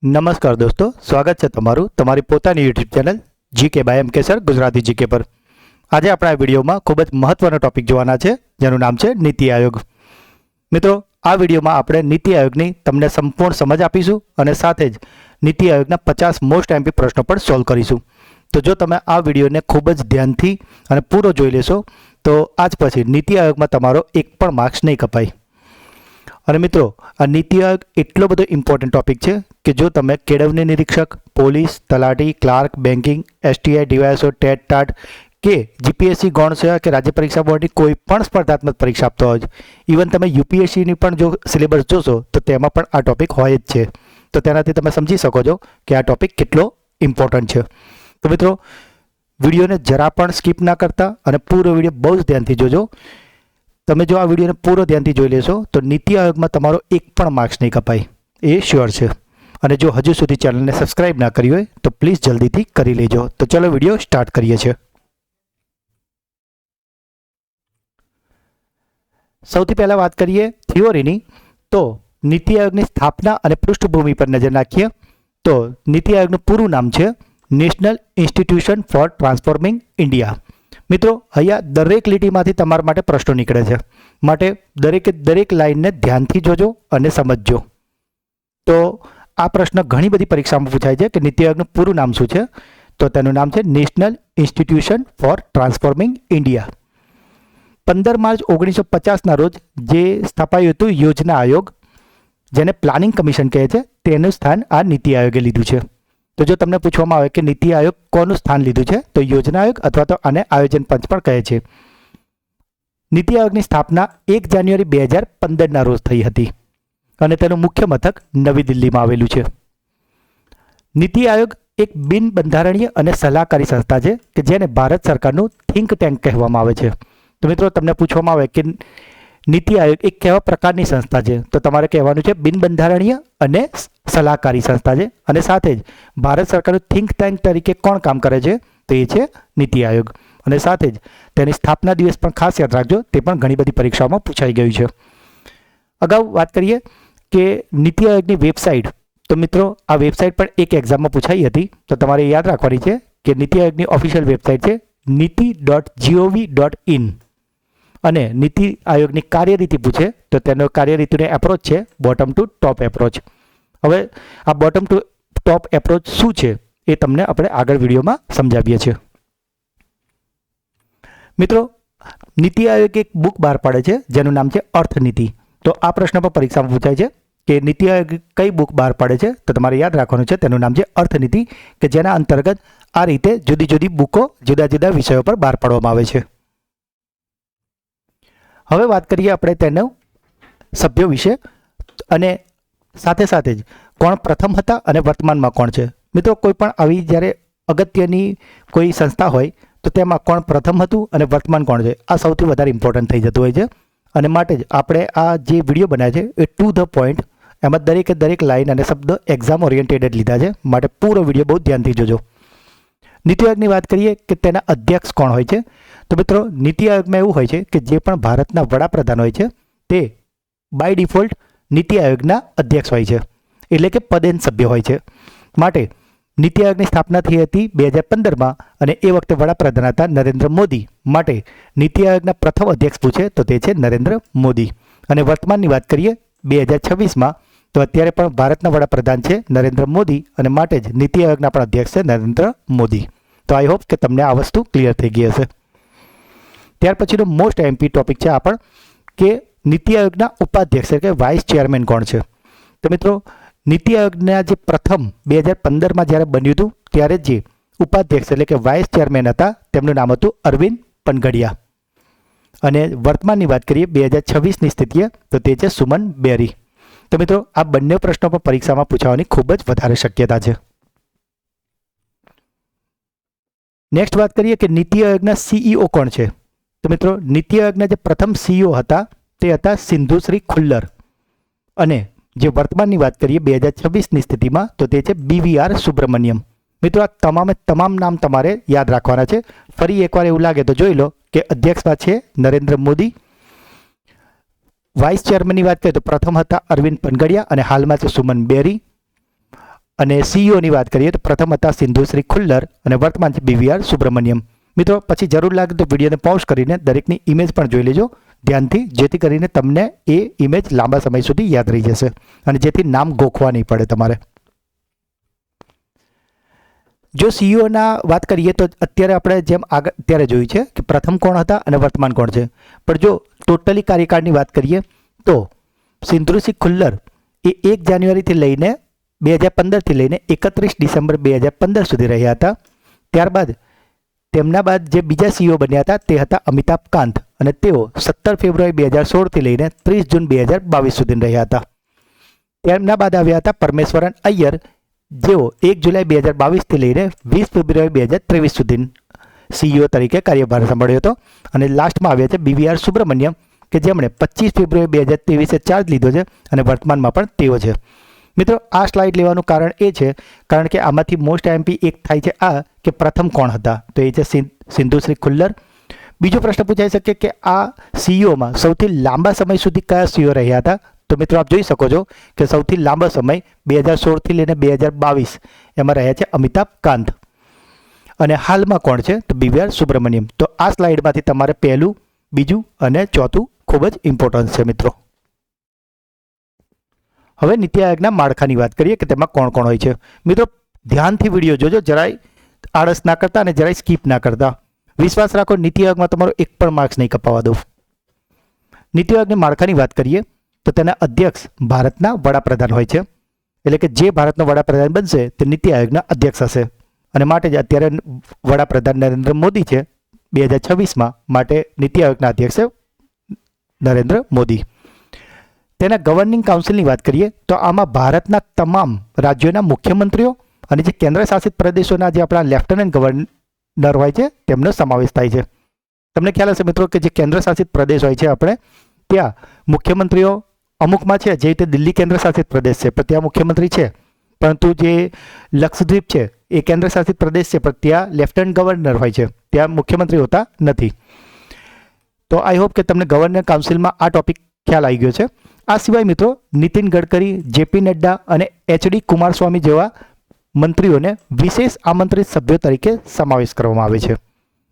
નમસ્કાર દોસ્તો, સ્વાગત છે તમારું તમારી પોતાની YouTube channel GK by M K sir Gujarati GK પર. આજે આપણે આ વિડીયોમાં ખૂબ જ મહત્વનો ટોપિક જોવાના છે, જેનું નામ છે નીતિ આયોગ. મિત્રો, આ વિડીયોમાં આપણે નીતિ આયોગની તમને સંપૂર્ણ સમજ આપીશું અને સાથે જ નીતિ આયોગના 50 મોસ્ટ એમપી પ્રશ્નો પણ સોલ્વ કરીશું. તો જો તમે આ વિડીયોને ખૂબ જ ધ્યાનથી અને પૂરો જોઈ લેશો તો આજ પછી નીતિ આયોગમાં તમારો એક પણ માર્ક્સ નહીં કપાય. અને મિત્રો, આ નીતિ આયોગ એટલો બધો ઇમ્પોર્ટન્ટ ટોપિક છે કે જો તમે કેળવણી નિરીક્ષક, પોલીસ, તલાટી, clerk, banking, STI, DYSO, TET TAT કે જીપીએસસી, ગૌણ સેવા કે રાજ્ય પરીક્ષા બોર્ડની કોઈ પણ સ્પર્ધાત્મક પરીક્ષા આપતો હોય, ઇવન તમે યુપીએસસીની પણ જો સિલેબસ જોશો તો તેમાં પણ આ ટોપિક હોય જ છે. તો તેનાથી તમે સમજી શકો છો કે આ ટોપિક કેટલો ઇમ્પોર્ટન્ટ છે. તો મિત્રો, વિડીયોને જરા પણ સ્કીપ ના કરતા અને પૂરો વિડીયો બહુ જ ધ્યાનથી જોજો. તમે જો આ વિડીયોને પૂરો ધ્યાનથી જોઈ લેશો તો નીતિ આયોગમાં તમારો એક પણ માર્ક્સ નહીં કપાય, એ શ્યોર છે. અને જો હજુ સુધી ચેનલને સબસ્ક્રાઇબ ના કરી હોય તો પ્લીઝ જલ્દીથી કરી લેજો. તો ચલો વિડીયો સ્ટાર્ટ કરીએ છીએ. સૌથી પહેલાં વાત કરીએ થિયોરીની, તો નીતિ આયોગની સ્થાપના અને પૃષ્ઠભૂમિ પર નજર નાખીએ તો નીતિ આયોગનું પૂરું નામ છે national institution for transforming India. મિત્રો, અહીંયા દરેક લીટીમાંથી તમારા માટે પ્રશ્નો નીકળે છે, માટે દરેકે દરેક લાઇનને ધ્યાનથી જોજો અને સમજજો. તો આ પ્રશ્ન ઘણી બધી પરીક્ષામાં પૂછાય છે કે નીતિ આયોગનું પૂરું નામ શું છે, તો તેનું નામ છે national institution for transforming India. 15 March 1950ના રોજ જે સ્થાપાયું હતું યોજના આયોગ, જેને પ્લાનિંગ કમિશન કહે છે, તેનું સ્થાન આ નીતિ આયોગે લીધું છે. તો જો તમને પૂછવામાં આવે કે નીતિ આયોગ કોનું સ્થાન લીધું છે, તો યોજના આયોગ અથવા તો આને આયોજન પંચ પણ કહે છે. નીતિ આયોગની સ્થાપના 1 જાન્યુઆરી 2015ના રોજ થઈ હતી અને તેનું મુખ્ય મથક નવી દિલ્હીમાં આવેલું છે. નીતિ આયોગ એક બિન બંધારણીય અને સલાહકારી સંસ્થા છે કે જેને ભારત સરકારનું થિંક ટેન્ક કહેવામાં આવે છે. તો મિત્રો, તમને પૂછવામાં આવે કે નીતિ આયોગ એક કેવા પ્રકારની સંસ્થા છે, તો તમારે કહેવાનું છે બિન બંધારણીય અને સલાહકારી સંસ્થા છે. અને સાથે જ ભારત સરકારનું થિંક ટેન્ક તરીકે કોણ કામ કરે છે, તો એ છે નીતિ આયોગ. અને સાથે જ તેની સ્થાપના દિવસ પણ ખાસ યાદ રાખજો, તે પણ ઘણી બધી પરીક્ષાઓમાં પૂછાઈ ગયું છે. અગાઉ વાત કરીએ કે નીતિ આયોગની વેબસાઇટ, તો મિત્રો આ વેબસાઇટ પણ એક એક્ઝામમાં પૂછાઈ હતી, તો તમારે યાદ રાખવાની છે કે નીતિ આયોગની ઓફિશિયલ વેબસાઇટ છે niti.gov.in. અને નીતિ આયોગની કાર્યરીતિ પૂછે તો તેનો કાર્યરીતિનો એપ્રોચ છે બોટમ ટુ ટોપ એપ્રોચ. હવે આ બોટમ ટુ ટોપ એપ્રોચ શું છે એ તમને આપણે આગળ વિડીયોમાં સમજાવીએ છીએ. મિત્રો, નીતિ આયોગ એક બુક બહાર પાડે છે જેનું નામ છે અર્થનીતિ. તો આ પ્રશ્ન પર પરીક્ષામાં પૂછાય છે કે નીતિ આયોગ કઈ બુક બહાર પાડે છે, તો તમારે યાદ રાખવાનું છે તેનું નામ છે અર્થનીતિ, કે જેના અંતર્ગત આ રીતે જુદી જુદી બુકો જુદા જુદા વિષયો પર બહાર પાડવામાં આવે છે. હવે વાત કરીએ આપણે તેના સભ્યો વિશે અને સાથે સાથે જ કોણ પ્રથમ હતા અને વર્તમાનમાં કોણ છે. મિત્રો, કોઈ પણ આવી જ્યારે અગત્યની કોઈ સંસ્થા હોય તો તેમાં કોણ પ્રથમ હતું અને વર્તમાન કોણ છે, આ સૌથી વધારે ઇમ્પોર્ટન્ટ થઈ જતું હોય છે. અને માટે જ આપણે આ જે વિડીયો બનાવ્યા છે એ ટુ ધ પોઈન્ટ, એમાં દરેકે દરેક લાઈન અને શબ્દ એક્ઝામ ઓરિએન્ટેડ જ લીધા છે, માટે પૂરો વિડીયો બહુ ધ્યાનથી જોજો. નીતિ આયોગની વાત કરીએ કે તેના અધ્યક્ષ કોણ હોય છે, તો મિત્રો નીતિ આયોગમાં એવું હોય છે કે જે પણ ભારતના વડાપ્રધાન હોય છે તે બાય ડિફોલ્ટ નીતિ આયોગના અધ્યક્ષ હોય છે, એટલે કે પદેન સભ્ય હોય છે. માટે નીતિ આયોગની સ્થાપના થઈ હતી 2015માં અને એ વખતે વડાપ્રધાન હતા નરેન્દ્ર મોદી. માટે નીતિ આયોગના પ્રથમ અધ્યક્ષ પૂછે તો તે છે નરેન્દ્ર મોદી. અને વર્તમાનની વાત કરીએ 2026માં, તો અત્યારે પણ ભારતના વડાપ્રધાન છે નરેન્દ્ર મોદી અને માટે જ નીતિ આયોગના પણ અધ્યક્ષ છે નરેન્દ્ર મોદી. તો આઈ હોપ કે તમને આ વસ્તુ ક્લિયર થઈ ગઈ હશે. ત્યાર પછીનો મોસ્ટ એમપી ટોપિક છે આ પણ, કે નીતિ આયોગના ઉપાધ્યક્ષ એટલે કે વાઇસ ચેરમેન કોણ છે. તો મિત્રો, નીતિ આયોગના જે પ્રથમ 2015માં જ્યારે બન્યું હતું ત્યારે જે ઉપાધ્યક્ષ એટલે કે વાઇસ ચેરમેન હતા તેમનું નામ હતું અરવિંદ પનગડિયા. અને વર્તમાનની વાત કરીએ 2026ની સ્થિતિએ, તો તે છે સુમન બેરી. તો મિત્રો, આ બંને પ્રશ્નો પણ પરીક્ષામાં પૂછાવાની ખૂબ જ વધારે શક્યતા છે. નેક્સ્ટ વાત કરીએ કે નીતિ આયોગના સીઈઓ કોણ છે. તો મિત્રો, નીતિ આયોગના જે પ્રથમ સીઈઓ હતા તે હતા સિંધુશ્રી ખુલ્લર. અને જે વર્તમાનની વાત કરીએ 2026ની સ્થિતિમાં, તો તે છે BVR સુબ્રમણ્યમ. મિત્રો, આ તમામે તમામ નામ તમારે યાદ રાખવાના છે. ફરી એકવાર એવું લાગે તો જોઈ લો કે અધ્યક્ષમાં છે નરેન્દ્ર મોદી, વાઇસ ચેરમેનની વાત કરીએ તો પ્રથમ હતા અરવિંદ પનગડિયા અને હાલમાં છે સુમન બેરી. અને સીઈઓની વાત કરીએ તો પ્રથમ હતા સિંધુશ્રી ખુલ્લર અને વર્તમાન છે BVR સુબ્રમણ્યમ. મિત્રો પછી જરૂર લાગે તો વિડીયોને પોઝ કરીને દરેકની ઇમેજ પણ જોઈ લેજો ધ્યાનથી, જેથી કરીને તમને એ ઇમેજ લાંબા સમય સુધી યાદ રહી જશે અને જેથી નામ ગોખવા નહીં પડે તમારે. જો સીઈઓના વાત કરીએ તો અત્યારે આપણે જેમ આગળ અત્યારે જોયું છે કે પ્રથમ કોણ હતા અને વર્તમાન કોણ છે, પણ જો ટોટલી કાર્યકાળની વાત કરીએ તો સિંધુશ્રી ખુલ્લર એ 1 જાન્યુઆરીથી લઈને 2015થી લઈને 31 ડિસેમ્બર 2015 સુધી રહ્યા હતા. ત્યારબાદ તેમના બાદ જે બીજા સીઈઓ બન્યા હતા તે હતા અમિતાભ કાંત અને તેઓ 17 ફેબ્રુઆરી 2016થી લઈને 30 જૂન 2022 સુધી રહ્યા હતા. તેમના બાદ આવ્યા હતા પરમેશ્વરન અય્યર, જેઓ 1 જુલાઈ 2022થી લઈને 20 ફેબ્રુઆરી 2023 સુધી સીઈઓ તરીકે કાર્યભાર સંભાળ્યો હતો. અને લાસ્ટમાં આવ્યા છે BVR સુબ્રમણ્યમ કે જેમણે 25 ફેબ્રુઆરી 2023 ચાર્જ લીધો છે અને વર્તમાનમાં પણ તેઓ છે. મિત્રો આ સ્લાઇડ લેવાનું કારણ એ છે કારણ કે આમાંથી મોસ્ટ આઈએમપી એક થાય છે આ કે પ્રથમ કોણ હતા, તો એ છે સિંધુશ્રી ખુલ્લર. બીજો પ્રશ્ન પૂછાઈ શકે કે આ સીઈઓમાં સૌથી લાંબા સમય સુધી કયા સીઈઓ રહ્યા હતા, તો મિત્રો આપ જોઈ શકો છો કે સૌથી લાંબો સમય 2016થી લઈને 2022 એમાં રહ્યા છે અમિતાભ કાંત. અને હાલમાં કોણ છે તો BVR સુબ્રમણ્યમ. તો આ સ્લાઇડમાંથી તમારે પહેલું, બીજું અને ચોથું ખૂબ જ ઇમ્પોર્ટન્ટ છે મિત્રો. હવે નીતિ આયોગના માળખાની વાત કરીએ કે તેમાં કોણ કોણ હોય છે. મિત્રો ધ્યાનથી વિડીયો જોજો, જરાય આળસ ના કરતા અને જરાય સ્કીપ ના કરતા. વિશ્વાસ રાખો નીતિ આયોગમાં તમારો એક પણ માર્ક્સ નહીં કપાવવા દો. નીતિ આયોગની માળખાની વાત કરીએ તો તેના અધ્યક્ષ ભારતના વડાપ્રધાન હોય છે, એટલે કે જે ભારતનો વડાપ્રધાન બનશે તે નીતિ આયોગના અધ્યક્ષ હશે. અને માટે જ અત્યારે વડાપ્રધાન નરેન્દ્ર મોદી છે 2026માં, માટે નીતિ આયોગના અધ્યક્ષ નરેન્દ્ર મોદી. તેના ગવર્નિંગ કાઉન્સિલની વાત કરીએ તો આમાં ભારતના તમામ રાજ્યોના મુખ્યમંત્રીઓ અને જે કેન્દ્ર શાસિત પ્રદેશોના જે આપણા લેફ્ટનન્ટ ગવર્નર હોય છે તેમનો સમાવેશ થાય છે. તમને ખ્યાલ હશે મિત્રો કે જે કેન્દ્ર શાસિત પ્રદેશ હોય છે આપણે ત્યાં મુખ્યમંત્રીઓ અમુકમાં છે, જે રીતે દિલ્હી કેન્દ્ર શાસિત પ્રદેશ છે પણ ત્યાં મુખ્યમંત્રી છે, પરંતુ જે લક્ષદ્વીપ છે એ કેન્દ્ર શાસિત પ્રદેશ છે પણ ત્યાં લેફ્ટનન્ટ ગવર્નર હોય છે, ત્યાં મુખ્યમંત્રી હોતા નથી. તો આઈ હોપ કે તમને ગવર્નર કાઉન્સિલમાં આ ટોપિક ખ્યાલ આવી ગયો છે. આ સિવાય મિત્રો નીતિન ગડકરી, JP નડ્ડા અને HD કુમારસ્વામી જેવા મંત્રીઓને વિશેષ આમંત્રિત સભ્યો તરીકે સમાવેશ કરવામાં આવે છે.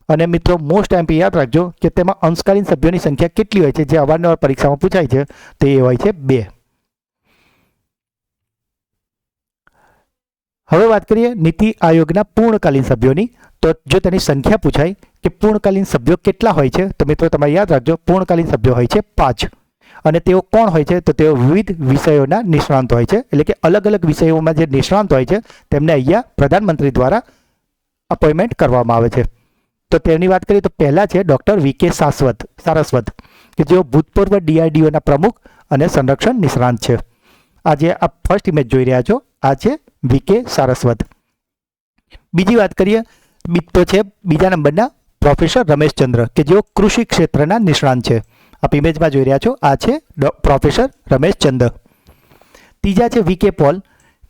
અને મિત્રો મોસ્ટ આઈએમપી યાદ રાખજો કે તેમાં અંશકાલીન સભ્યોની સંખ્યા કેટલી હોય છે, જે અવારનવાર પરીક્ષામાં પૂછાય છે, તે એ હોય છે 2. હવે વાત કરીએ નીતિ આયોગના પૂર્ણકાલીન સભ્યોની. તો જો તેની સંખ્યા પૂછાય કે પૂર્ણકાલીન સભ્યો કેટલા હોય છે, તો મિત્રો તમારે યાદ રાખજો પૂર્ણકાલીન સભ્યો હોય છે 5. અને તેઓ કોણ હોય છે તો તેઓ વિવિધ વિષયોના નિષ્ણાંત હોય છે, એટલે કે અલગ અલગ વિષયોમાં જે નિષ્ણાંત હોય છે તેમને અહીંયા પ્રધાનમંત્રી દ્વારા અપોઇન્ટમેન્ટ કરવામાં આવે છે. તો તેની વાત કરીએ તો પહેલા છે ડૉક્ટર VK સારસ્વત કે જેઓ ભૂતપૂર્વ DRDOના પ્રમુખ અને સંરક્ષણ નિષ્ણાંત છે. આ જે આપ ફર્સ્ટ ઇમેજ જોઈ રહ્યા છો આ છે VK સારસ્વત. બીજી વાત કરીએ તો છે બીજા નંબરના પ્રોફેસર રમેશચંદ્ર કે જેઓ કૃષિ ક્ષેત્રના નિષ્ણાંત છે. આપ ઇમેજમાં જોઈ રહ્યા છો આ છે પ્રોફેસર રમેશચંદ્ર. ત્રીજા છે VK પોલ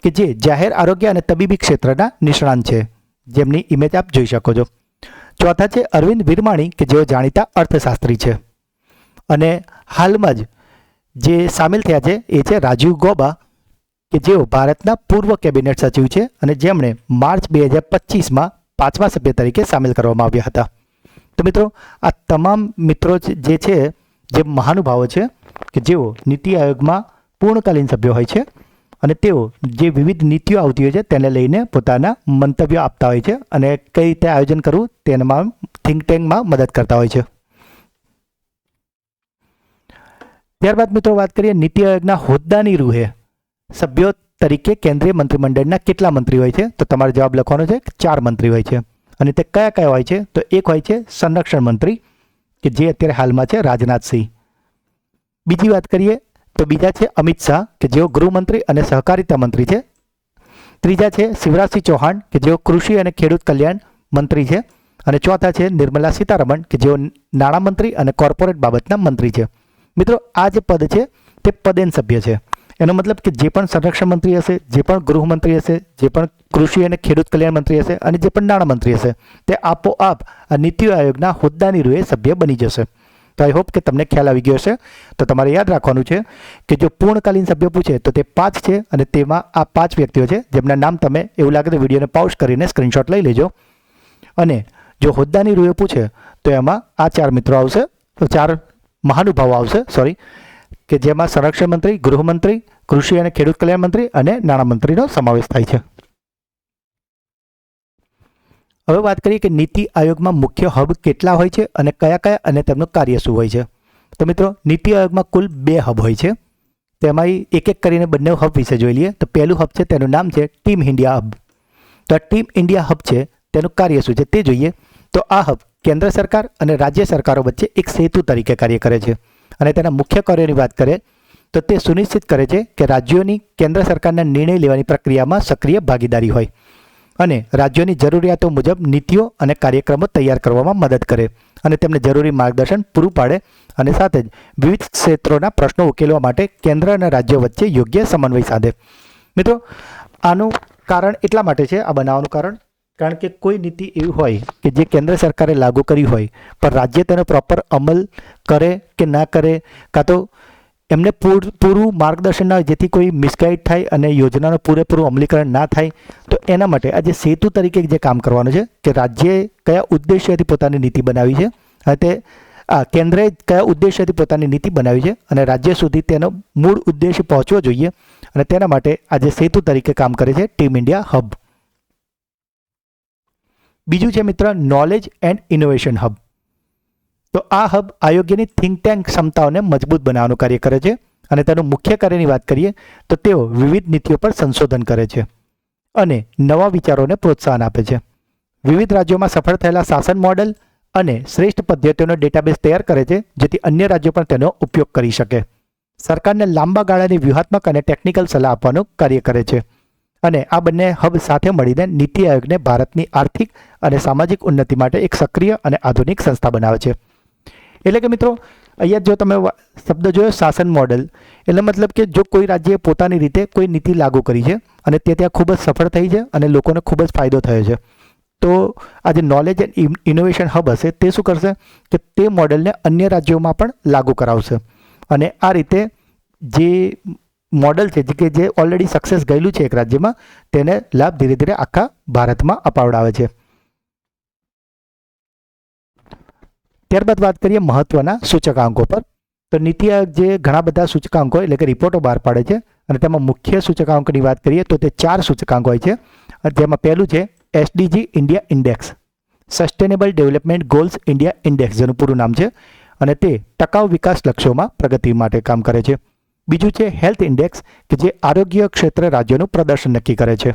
કે જે જાહેર આરોગ્ય અને તબીબી ક્ષેત્રના નિષ્ણાંત છે, જેમની ઇમેજ આપ જોઈ શકો છો. ચોથા છે અરવિંદ વિરમાણી કે જેઓ જાણીતા અર્થશાસ્ત્રી છે. અને હાલમાં જ જે સામેલ થયા છે એ છે રાજીવ ગૌબા કે જેઓ ભારતના પૂર્વ કેબિનેટ સચિવ છે અને જેમણે માર્ચ 2025માં 5મા સભ્ય તરીકે સામેલ કરવામાં આવ્યા હતા. તો મિત્રો આ તમામ મિત્રો જે છે જે મહાનુભાવો છે કે જેઓ નીતિ આયોગમાં પૂર્ણકાલીન સભ્યો હોય છે અને તેઓ જે વિવિધ નીતિઓ આવતી હોય છે તેને લઈને પોતાના મંતવ્યો આપતા હોય છે અને કઈ રીતે આયોજન કરવું તેમાં થિંક ટેન્કમાં મદદ કરતા હોય છે. ત્યારબાદ મિત્રો વાત કરીએ નીતિ આયોગના હોદ્દાની રૂહે સભ્યો તરીકે કેન્દ્રીય મંત્રીમંડળના કેટલા મંત્રી હોય છે, તો તમારે જવાબ લખવાનો છે 4 મંત્રી હોય છે. અને તે કયા કયા હોય છે તો એક હોય છે સંરક્ષણ મંત્રી કે જે અત્યારે હાલમાં છે રાજનાથસિંહ. બીજી વાત કરીએ તો બીજા છે અમિત શાહ કે જેઓ ગૃહમંત્રી અને સહકારિતા મંત્રી છે. ત્રીજા છે શિવરાજસિંહ ચૌહાણ કે જેઓ કૃષિ અને ખેડૂત કલ્યાણ મંત્રી છે. અને ચોથા છે નિર્મલા સીતારમણ કે જેઓ નાણામંત્રી અને કોર્પોરેટ બાબતના મંત્રી છે. મિત્રો આ જે પદ છે તે પદેન સભ્ય છે. એનો મતલબ કે જે પણ સંરક્ષણ મંત્રી હશે, જે પણ ગૃહમંત્રી હશે, જે પણ કૃષિ અને ખેડૂત કલ્યાણ મંત્રી હશે અને જે પણ નાણામંત્રી હશે તે આપોઆપ આ નીતિ આયોગના હોદ્દાની રૂએ સભ્ય બની જશે. તો આઈ હોપ કે તમને ખ્યાલ આવી ગયો હશે. તો તમારે યાદ રાખવાનું છે કે જો પૂર્ણકાલીન સભ્ય પૂછે તો તે 5 છે અને તેમાં આ 5 વ્યક્તિઓ છે જેમના નામ તમે એવું લાગે તો વિડીયોને પાઉઝ કરીને સ્ક્રીનશોટ લઈ લેજો. અને જો હોદ્દાની રૂએ પૂછે તો એમાં આ 4 મિત્રો આવશે, તો 4 મહાનુભાવો આવશે કે જેમાં સંરક્ષણ મંત્રી, ગૃહમંત્રી, કૃષિ અને ખેડૂત કલ્યાણ મંત્રી અને નાણામંત્રીનો સમાવેશ થાય છે. હવે વાત કરીએ કે નીતિ આયોગમાં મુખ્ય હબ કેટલા હોય છે અને કયા અને તેમનું કાર્ય શું હોય છે. તો મિત્રો નીતિ આયોગમાં કુલ 2 હબ હોય છે. તેમાં એક કરીને બંને હબ વિશે જોઈ લઈએ. તો પહેલું હબ છે તેનું નામ છે ટીમ ઇન્ડિયા હબ. તો આ ટીમ ઇન્ડિયા હબ છે તેનું કાર્ય શું છે તે જોઈએ. તો આ હબ કેન્દ્ર સરકાર અને રાજ્ય સરકારો વચ્ચે એક સેતુ તરીકે કાર્ય કરે છે અને તેના મુખ્ય કાર્યોની વાત કરીએ તો તે સુનિશ્ચિત કરે છે કે રાજ્યોની કેન્દ્ર સરકારના નિર્ણય લેવાની પ્રક્રિયામાં સક્રિય ભાગીદારી હોય અને રાજ્યોની જરૂરિયાતો મુજબ નીતિઓ અને કાર્યક્રમો તૈયાર કરવામાં મદદ કરે અને તેમને જરૂરી માર્ગદર્શન પૂરું પાડે અને સાથે જ વિવિધ ક્ષેત્રોના પ્રશ્નો ઉકેલવા માટે કેન્દ્ર અને રાજ્યો વચ્ચે યોગ્ય સમન્વય સાધે. મિત્રો આનું કારણ એટલા માટે છે, આ બનાવવાનું કારણ કે કોઈ નીતિ એવી હોય કે જે કેન્દ્ર સરકારે લાગુ કરી હોય પણ રાજ્ય તેનો પ્રોપર અમલ કરે કે ના કરે, કાં તો એમને પૂરું માર્ગદર્શન ના હોય જેથી કોઈ મિસગાઈડ થાય અને યોજનાનું પૂરેપૂરું અમલીકરણ ના થાય. તો એના માટે આ જે સેતુ તરીકે જે કામ કરવાનું છે કે રાજ્યએ કયા ઉદ્દેશ્યથી પોતાની નીતિ બનાવી છે અને તે કેન્દ્રએ કયા ઉદ્દેશ્યથી પોતાની નીતિ બનાવી છે અને રાજ્ય સુધી તેનો મૂળ ઉદ્દેશ્ય પહોંચવો જોઈએ અને તેના માટે આ જે સેતુ તરીકે કામ કરે છે ટીમ ઇન્ડિયા હબ. બીજું છે મિત્ર નોલેજ એન્ડ ઇનોવેશન હબ. તો આ હબ આયોગ્યની થિંક ટેન્ક ક્ષમતાઓને મજબૂત બનાવવાનું કાર્ય કરે છે અને તેનું મુખ્ય કાર્યની વાત કરીએ તો તેઓ વિવિધ નીતિઓ પર સંશોધન કરે છે અને નવા વિચારોને પ્રોત્સાહન આપે છે. વિવિધ રાજ્યોમાં સફળ થયેલા શાસન મોડેલ અને શ્રેષ્ઠ પદ્ધતિઓનો ડેટાબેઝ તૈયાર કરે છે જેથી અન્ય રાજ્યો પણ તેનો ઉપયોગ કરી શકે. સરકારને લાંબા ગાળાની વ્યૂહાત્મક અને ટેકનિકલ સલાહ આપવાનું કાર્ય કરે છે અને આ બંને હબ સાથે મળીને નીતિ આયોગને ભારતની આર્થિક અને સામાજિક ઉન્નતિ માટે એક સક્રિય અને આધુનિક સંસ્થા બનાવે છે. એટલે કે મિત્રો અહીંયા જો તમે શબ્દ જોયો શાસન મોડેલ, એટલે મતલબ કે જો કોઈ રાજ્યએ પોતાની રીતે કોઈ નીતિ લાગુ કરી છે અને તે ત્યાં ખૂબ જ સફળ થઈ છે અને લોકોને ખૂબ જ ફાયદો થયો છે, તો આ જે નોલેજ એન્ડ ઇનોવેશન હબ હશે તે શું કરશે કે તે મોડેલને અન્ય રાજ્યોમાં પણ લાગુ કરાવશે અને આ રીતે જે મોડલ છે કે જે ઓલરેડી સક્સેસ ગયેલું છે એક રાજ્યમાં તેને લાભ ધીરે ધીરે આખા ભારતમાં અપાવડાવે છે. ત્યારબાદ વાત કરીએ મહત્વના સૂચકાંકો પર. તો નીતિ આયોગ જે ઘણા બધા સૂચકાંકો એટલે કે રિપોર્ટો બહાર પાડે છે અને તેમાં મુખ્ય સૂચકાંકોની વાત કરીએ તો તે 4 સૂચકાંકો હોય છે. જેમાં પહેલું છે SDG India index, sustainable development goals India index જેનું પૂરું નામ છે અને તે ટકાઉ વિકાસ લક્ષ્યોમાં પ્રગતિ માટે કામ કરે છે. બીજું છે હેલ્થ ઇન્ડેક્સ કે જે આરોગ્ય ક્ષેત્રે રાજ્યોનું પ્રદર્શન નક્કી કરે છે.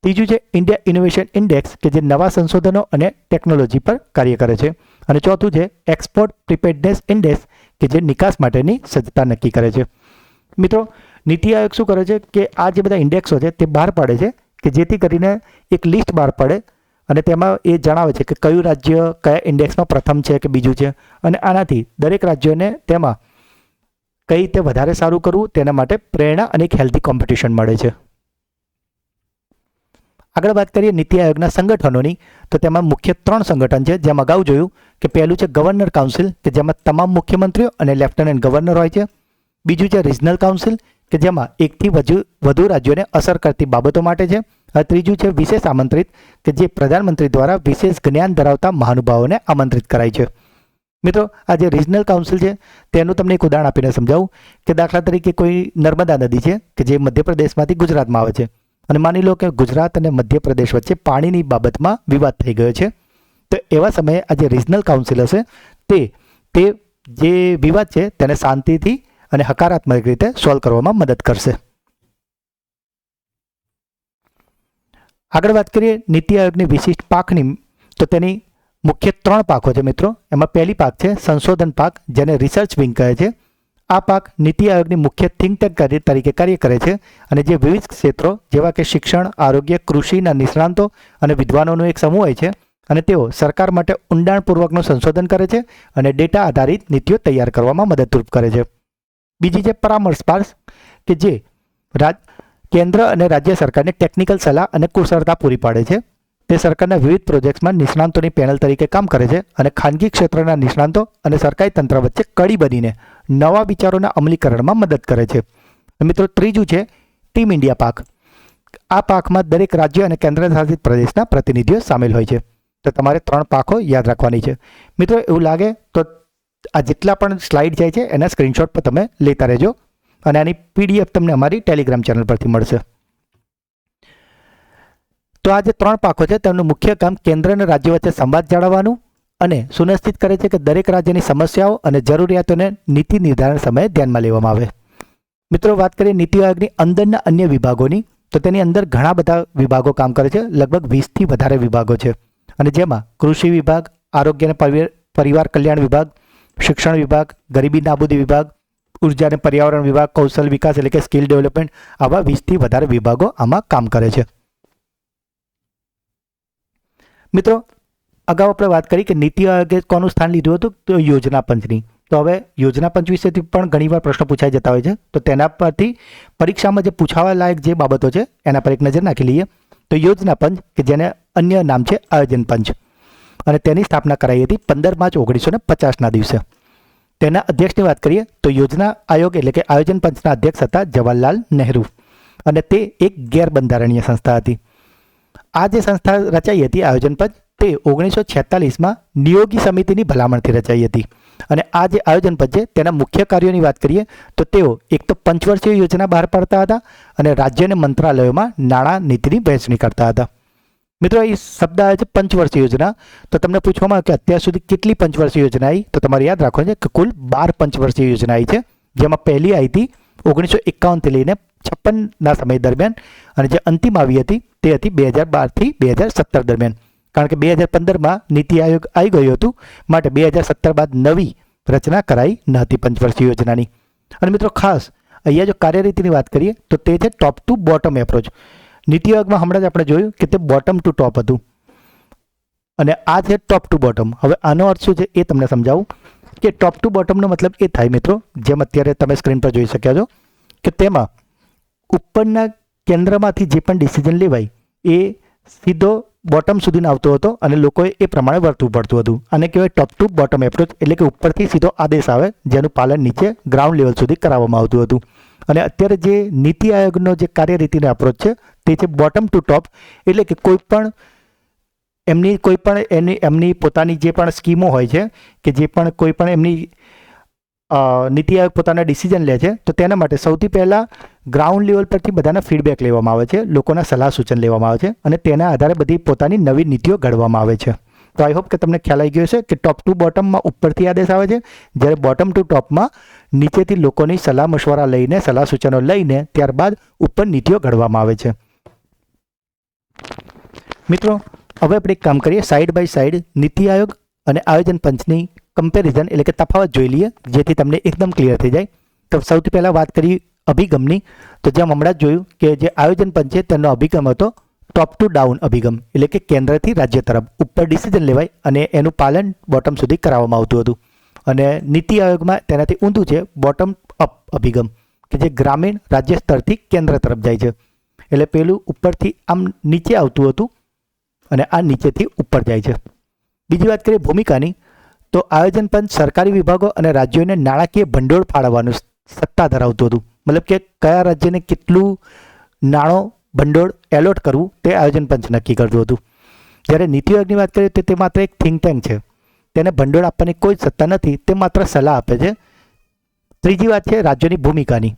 ત્રીજું છે ઇન્ડિયા ઇનોવેશન ઇન્ડેક્સ કે જે નવા સંશોધનો અને ટેકનોલોજી પર કાર્ય કરે છે. અને ચોથું છે એક્સપોર્ટ પ્રિપેર્ડનેસ ઇન્ડેક્સ કે જે નિકાસ માટેની સજ્જતા નક્કી કરે છે. મિત્રો નીતિ આયોગ શું કરે છે કે આ જે બધા ઇન્ડેક્સો છે તે બહાર પાડે છે કે જેથી કરીને એક લિસ્ટ બહાર પાડે અને તેમાં એ જણાવે છે કે કયું રાજ્ય કયા ઇન્ડેક્સમાં પ્રથમ છે કે બીજું છે અને આનાથી દરેક રાજ્યોને તેમાં કઈ રીતે વધારે સારું કરવું તેના માટે પ્રેરણા અને એક હેલ્ધી કોમ્પિટિશન મળે છે. આગળ વાત કરીએ નીતિ આયોગના સંગઠનોની, તો તેમાં મુખ્ય 3 સંગઠન છે. જેમ અગાઉ જોયું કે પહેલું છે ગવર્નર કાઉન્સિલ કે જેમાં તમામ મુખ્યમંત્રીઓ અને લેફ્ટનન્ટ ગવર્નર હોય છે. બીજું છે રિજનલ કાઉન્સિલ કે જેમાં એકથી વધુ રાજ્યોને અસર કરતી બાબતો માટે છે. અને ત્રીજું છે વિશેષ આમંત્રિત કે જે પ્રધાનમંત્રી દ્વારા વિશેષ જ્ઞાન ધરાવતા મહાનુભાવોને આમંત્રિત કરાય છે. મિત્રો આ જે રિજનલ કાઉન્સિલ છે તેનું તમને એક ઉદાહરણ આપીને સમજાવું કે દાખલા તરીકે કોઈ નર્મદા નદી છે કે જે મધ્યપ્રદેશમાંથી ગુજરાતમાં આવે છે અને માની લો કે ગુજરાત અને મધ્યપ્રદેશ વચ્ચે પાણીની બાબતમાં વિવાદ થઈ ગયો છે. તો એવા સમયે આ જે રિજનલ કાઉન્સિલ હશે તે જે વિવાદ છે તેને શાંતિથી અને હકારાત્મક રીતે સોલ્વ કરવામાં મદદ કરશે. આગળ વાત કરીએ નીતિ આયોગની વિશિષ્ટ પાંખની, તો તેની મુખ્ય 3 પાંખો છે મિત્રો. એમાં પહેલી પાંખ છે સંશોધન પાંખ જેને રિસર્ચ વિંગ કહે છે. આ પાંખ નીતિ આયોગની મુખ્ય થિંક ટેન્ક તરીકે કાર્ય કરે છે અને જે વિવિધ ક્ષેત્રો જેવા કે શિક્ષણ, આરોગ્ય, કૃષિના નિષ્ણાંતો અને વિદ્વાનોનો એક સમૂહ હોય છે અને તેઓ સરકાર માટે ઊંડાણપૂર્વકનું સંશોધન કરે છે અને ડેટા આધારિત નીતિઓ તૈયાર કરવામાં મદદરૂપ કરે છે. બીજી છે પરામર્શ પાંખ કે જે કેન્દ્ર અને રાજ્ય સરકારને ટેકનિકલ સલાહ અને કુશળતા પૂરી પાડે છે. તે સરકારના વિવિધ પ્રોજેક્ટ્સમાં નિષ્ણાંતોની પેનલ તરીકે કામ કરે છે અને ખાનગી ક્ષેત્રના નિષ્ણાંતો અને સરકારી તંત્ર વચ્ચે કડી બનીને નવા વિચારોના અમલીકરણમાં મદદ કરે છે. મિત્રો, ત્રીજું છે ટીમ ઇન્ડિયા પાક. આ પાકમાં દરેક રાજ્ય અને કેન્દ્રશાસિત પ્રદેશના પ્રતિનિધિઓ સામેલ હોય છે. તો તમારે 3 પાકો યાદ રાખવાની છે. મિત્રો, એવું લાગે તો આ જેટલા પણ સ્લાઇડ જાય છે એના સ્ક્રીનશોટ પર તમે લેતા રહેજો અને આની PDF તમને અમારી ટેલિગ્રામ ચેનલ પરથી મળશે. તો આ જે 3 પાકો છે તેમનું મુખ્ય કામ કેન્દ્ર અને રાજ્ય વચ્ચે સંવાદ જાળવવાનું અને સુનિશ્ચિત કરે છે કે દરેક રાજ્યની સમસ્યાઓ અને જરૂરિયાતોને નીતિ નિર્ધારણ સમયે ધ્યાનમાં લેવામાં આવે. મિત્રો, વાત કરીએ નીતિ આયોગની અંદરના અન્ય વિભાગોની, તો તેની અંદર ઘણા બધા વિભાગો કામ કરે છે. લગભગ 20થી વધારે વિભાગો છે અને જેમાં કૃષિ વિભાગ, આરોગ્ય અને પરિવાર કલ્યાણ વિભાગ, શિક્ષણ વિભાગ, ગરીબી નાબૂદી વિભાગ, ઉર્જા અને પર્યાવરણ વિભાગ, કૌશલ વિકાસ એટલે કે સ્કિલ ડેવલપમેન્ટ, આવા 20થી વધારે વિભાગો આમાં કામ કરે છે. મિત્રો, અગાઉ આપણે વાત કરી કે નીતિ આયોગે કોનું સ્થાન લીધું હતું, તો યોજના પંચની. તો હવે યોજના પંચ વિશેથી પણ ઘણીવાર પ્રશ્નો પૂછાઈ જતા હોય છે. તો તેના પરથી પરીક્ષામાં જે પૂછાવા લાયક જે બાબતો છે એના પર એક નજર નાખી લઈએ. તો યોજના પંચ, કે જેને અન્ય નામ છે આયોજન પંચ, અને તેની સ્થાપના કરાઈ હતી 15 માર્ચ 1950ના દિવસે. તેના અધ્યક્ષની વાત કરીએ તો યોજના આયોગ એટલે કે આયોજન પંચના અધ્યક્ષ હતા જવાહરલાલ નહેરુ અને તે એક ગેરબંધારણીય સંસ્થા હતી. આ જે સંસ્થા રચાઈ હતી આયોજન પંચ, તે 1946માં નિયોગી સમિતિની ભલામણથી રચાઈ હતી. અને આ જે આયોજન પંચ છે તેના મુખ્ય કાર્યોની વાત કરીએ તો તેઓ એક તો પંચવર્ષીય યોજના બહાર પાડતા હતા અને રાજ્ય અને મંત્રાલયોમાં નાણાં નીતિની વહેંચણી કરતા હતા. મિત્રો, એ શબ્દ આવે છે પંચવર્ષીય યોજના. તો તમને પૂછવામાં આવે કે અત્યાર સુધી કેટલી પંચવર્ષીય યોજના આવી, તો તમારે યાદ રાખવાનું છે કે કુલ 12 પંચવર્ષીય યોજના આવી છે, જેમાં પહેલી આવી હતી 1951થી લઈને 56ના સમય દરમિયાન અને જે અંતિમ આવી હતી તે હતી 2012થી 2017 દરમિયાન. કારણ કે 2015માં નીતિ આયોગ આવી ગયું હતું, માટે 2017 બાદ નવી રચના કરાઈ ન હતી પંચવર્ષીય યોજનાની. અને મિત્રો, ખાસ અહીંયા જો કાર્યરીતિની વાત કરીએ તો તે છે ટોપ ટુ બોટમ એપ્રોચ. નીતિ આયોગમાં હમણાં જ આપણે જોયું કે તે બોટમ ટુ ટોપ હતું અને આ છે ટોપ ટુ બોટમ. હવે આનો અર્થ શું છે એ તમને સમજાવું કે ટોપ ટુ બોટમનો મતલબ એ થાય મિત્રો, જેમ અત્યારે તમે સ્ક્રીન પર જોઈ શક્યા છો કે તેમાં ઉપરના કેન્દ્રમાંથી જે પણ ડિસિઝન લેવાય એ સીધો બોટમ સુધીનો આવતો હતો અને લોકોએ એ પ્રમાણે વર્તવું પડતું હતું. આને કહેવાય ટોપ ટુ બોટમ એપ્રોચ, એટલે કે ઉપરથી સીધો આદેશ આવે જેનું પાલન નીચે ગ્રાઉન્ડ લેવલ સુધી કરાવવામાં આવતું હતું. અને અત્યારે જે નીતિ આયોગનો જે કાર્યરીતિનો એપ્રોચ છે તે છે બોટમ ટુ ટોપ, એટલે કે એમની પોતાની જે પણ સ્કીમો હોય છે કે જે પણ કોઈ પણ એમની નીતિ આયોગ પોતાના ડિસિઝન લે છે તો તેના માટે સૌથી પહેલાં ગ્રાઉન્ડ લેવલ પરથી બધાના ફીડબેક લેવામાં આવે છે, લોકોના સલાહ સૂચન લેવામાં આવે છે અને તેના આધારે બધી પોતાની નવી નીતિઓ ઘડવામાં આવે છે. તો આઈ હોપ કે તમને ખ્યાલ આવી ગયો છે કે ટોપ ટુ બોટમમાં ઉપરથી આદેશ આવે છે, જ્યારે બોટમ ટુ ટોપમાં નીચેથી લોકોની સલાહ મશવરા લઈને, સલાહ સૂચનો લઈને ત્યારબાદ ઉપર નીતિઓ ઘડવામાં આવે છે. મિત્રો, હવે આપણે એક કામ કરીએ, side by side NITI Aayog અને આયોજન પંચની કમ્પેરિઝન એટલે કે તફાવત જોઈ લઈએ, જેથી તમને એકદમ ક્લિયર થઈ જાય. તો સૌથી પહેલાં વાત કરી અભિગમની. તો જેમ હમણાં જ જોયું કે જે આયોજન પંચ છે તેનો અભિગમ હતો ટોપ ટુ ડાઉન અભિગમ, એટલે કે કેન્દ્રથી રાજ્ય તરફ ઉપર ડિસિઝન લેવાય અને એનું પાલન બોટમ સુધી કરાવવામાં આવતું હતું. અને નીતિ આયોગમાં તેનાથી ઊંધું છે બોટમ અપ અભિગમ, કે જે ગ્રામીણ રાજ્ય સ્તરથી કેન્દ્ર તરફ જાય છે. એટલે પેલું ઉપરથી આમ નીચે આવતું હતું અને આ નીચેથી ઉપર જાય છે. બીજી વાત કરીએ ભૂમિકાની, તો આયોજન પંચ સરકારી વિભાગો અને રાજ્યોને નાણાકીય ભંડોળ ફાળવવાનું સત્તા ધરાવતું હતું. મતલબ કે કયા રાજ્યને કેટલું નાણું ભંડોળ એલોટ કરવું તે આયોજન પંચ નક્કી કરતું હતું. જ્યારે નીતિ આયોગની વાત કરીએ તો તે માત્ર એક થિંક ટેન્ક છે, તેને ભંડોળ આપવાની કોઈ સત્તા નથી, તે માત્ર સલાહ આપે છે. ત્રીજી વાત છે રાજ્યોની ભૂમિકાની.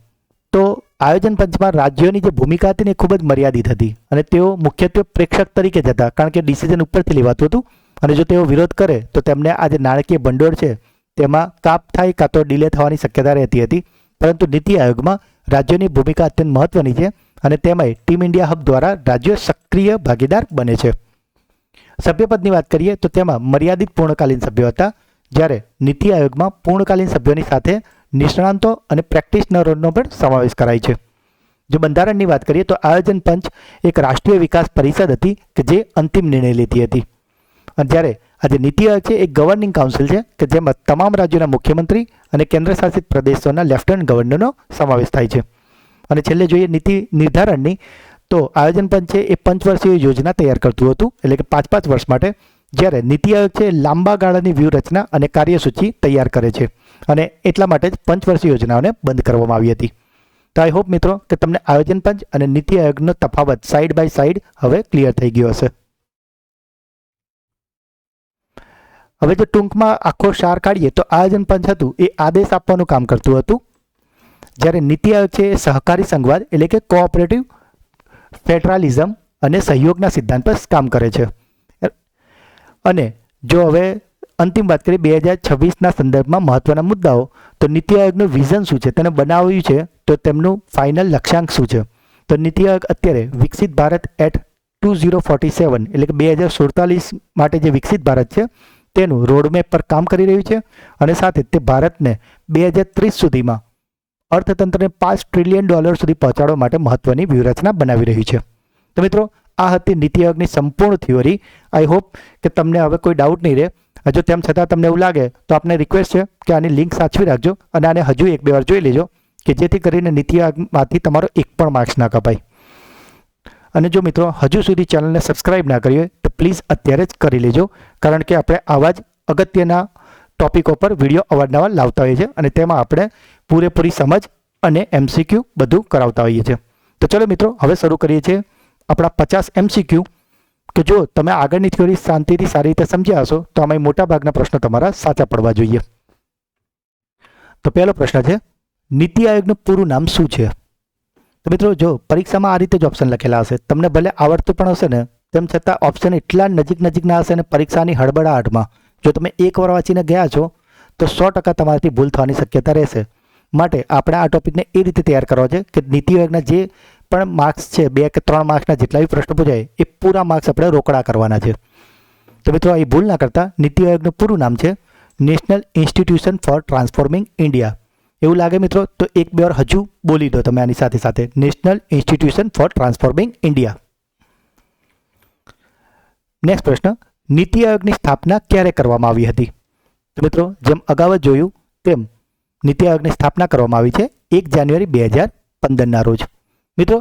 તો આયોજન પંચમાં રાજ્યોની જે ભૂમિકા હતી ને એ ખૂબ જ મર્યાદિત હતી અને તેઓ મુખ્યત્વે પ્રેક્ષક તરીકે જ હતા, કારણ કે ડિસિઝન ઉપરથી લેવાતું હતું અને જો તેઓ વિરોધ કરે તો તેમને આ જે નાણાકીય ભંડોળ છે તેમાં કાપ થાય કાં તો ડિલે થવાની શક્યતા રહેતી હતી. પરંતુ નીતિ આયોગમાં રાજ્યોની ભૂમિકા અત્યંત મહત્વની છે અને તેમાંય ટીમ ઇન્ડિયા હબ દ્વારા રાજ્યો સક્રિય ભાગીદાર બને છે. સભ્યપદની વાત કરીએ તો તેમાં મર્યાદિત પૂર્ણકાલીન સભ્યો હતા, જ્યારે નીતિ આયોગમાં પૂર્ણકાલીન સભ્યોની સાથે નિષ્ણાંતો અને પ્રેક્ટિશનરોનો પણ સમાવેશ કરાય છે. જો બંધારણની વાત કરીએ તો આયોજન પંચ એક રાષ્ટ્રીય વિકાસ પરિષદ હતી કે જે અંતિમ નિર્ણય લેતી હતી. અને જ્યારે આજે નીતિ આયોગ છે એક ગવર્નિંગ કાઉન્સિલ છે કે જેમાં તમામ રાજ્યોના મુખ્યમંત્રી અને કેન્દ્રશાસિત પ્રદેશોના લેફ્ટનન્ટ ગવર્નરનો સમાવેશ થાય છે. અને છેલ્લે જોઈએ નીતિ નિર્ધારણની, તો આયોજન પંચ છે એ પંચવર્ષીય યોજના તૈયાર કરતું હતું, એટલે કે 5-5 વર્ષ માટે, જ્યારે નીતિ આયોગ છે લાંબા ગાળાની વ્યૂહરચના અને કાર્યસૂચિ તૈયાર કરે છે અને એટલા માટે જ પંચવર્ષીય યોજનાઓને બંધ કરવામાં આવી હતી. તો આઈ હોપ મિત્રો કે તમને આયોજન પંચ અને નીતિ આયોગનો તફાવત સાઈડ બાય સાઈડ હવે ક્લિયર થઈ ગયો હશે. હવે જો ટૂંકમાં આખો સાર કાઢીએ તો આયોજન પંચ હતું એ આદેશ આપવાનું કામ કરતું હતું, જ્યારે નીતિ આયોગ છે એ સહકારી સંઘવાદ એટલે કે કોઓપરેટિવ ફેડરલિઝમ અને સહયોગના સિદ્ધાંત પર કામ કરે છે. અને જો હવે અંતિમ વાત કરીએ 2026ના સંદર્ભમાં મહત્વના મુદ્દાઓ, તો નીતિ આયોગનું વિઝન શું છે, તેને બનાવ્યું છે, તો તેમનું ફાઇનલ લક્ષ્યાંક શું છે. તો નીતિ આયોગ અત્યારે વિકસિત ભારત એટ 2047 એટલે કે 2047 માટે જે વિકસિત ભારત છે તેનું રોડમેપ પર કામ કરી રહ્યું છે અને સાથે તે ભારતને 2030 સુધીમાં અર્થતંત્રને $5 ટ્રિલિયન સુધી પહોંચાડવા માટે મહત્વની વ્યૂહરચના બનાવી રહ્યું છે. તો મિત્રો આ હતી નીતિ આયોગની સંપૂર્ણ થિયોરી. આઈ હોપ કે તમને હવે કોઈ ડાઉટ નહીં રહે. જો તેમ છતાં તમને એવું લાગે તો આપને રિક્વેસ્ટ છે કે આની લિંક સાચવી રાખજો અને આને હજુ 1-2 વાર જોઈ લેજો કે જેથી કરીને નીતિ આયોગમાંથી તમારો એક પણ માર્ક્સ ના કપાય. અને જો મિત્રો હજુ સુધી ચેનલને સબસ્ક્રાઇબ ના કરી હોય તો પ્લીઝ અત્યારે જ કરી લેજો, કારણ કે આપણે આવા જ અગત્યના ટોપિકો પર વિડીયો અવારનવાર લાવતા હોઈએ છીએ અને તેમાં આપણે પૂરેપૂરી સમજ અને MCQ બધું કરાવતા હોઈએ છીએ. તો ચલો મિત્રો હવે શરૂ કરીએ છીએ આપણા 50 MCQ કે જો તમે આગળની થિયોરી શાંતિથી સારી રીતે સમજ્યા હશો તો આમાં મોટાભાગના પ્રશ્નો તમારા સાચા પડવા જોઈએ. તો પહેલો પ્રશ્ન છે, નીતિ આયોગનું પૂરું નામ શું છે? તો મિત્રો જો પરીક્ષામાં આ રીતે જ ઓપ્શન લખેલા હશે, તમને ભલે આવડતું પણ હશે ને તેમ છતાં ઓપ્શન એટલા નજીકના હશે ને પરીક્ષાની હડબડાહટમાં જો તમે એકવાર વાંચીને ગયા છો તો 100% તમારાથી ભૂલ થવાની શક્યતા રહેશે. માટે આપણે આ ટોપિકને એ રીતે તૈયાર કરવો છે કે નીતિ આયોગના જે પણ માર્ક્સ છે 2 કે 3 માર્ક્સના જેટલા બી પ્રશ્નો પૂછાય એ પૂરા માર્ક્સ આપણે રોકડા કરવાના છે. તો મિત્રો એ ભૂલ ના કરતા, નીતિ આયોગનું પૂરું નામ છે national institution for transforming India. એવું લાગે મિત્રો તો 1-2 વાર હજુ બોલી દો તમે આની સાથે સાથે, national institution for transforming India. Next પ્રશ્ન, નીતિ આયોગની સ્થાપના ક્યારે કરવામાં આવી હતી? તો મિત્રો જેમ અગાઉ જ જોયું તેમ નીતિ આયોગની સ્થાપના કરવામાં આવી છે 1 જાન્યુઆરી 2015ના રોજ. મિત્રો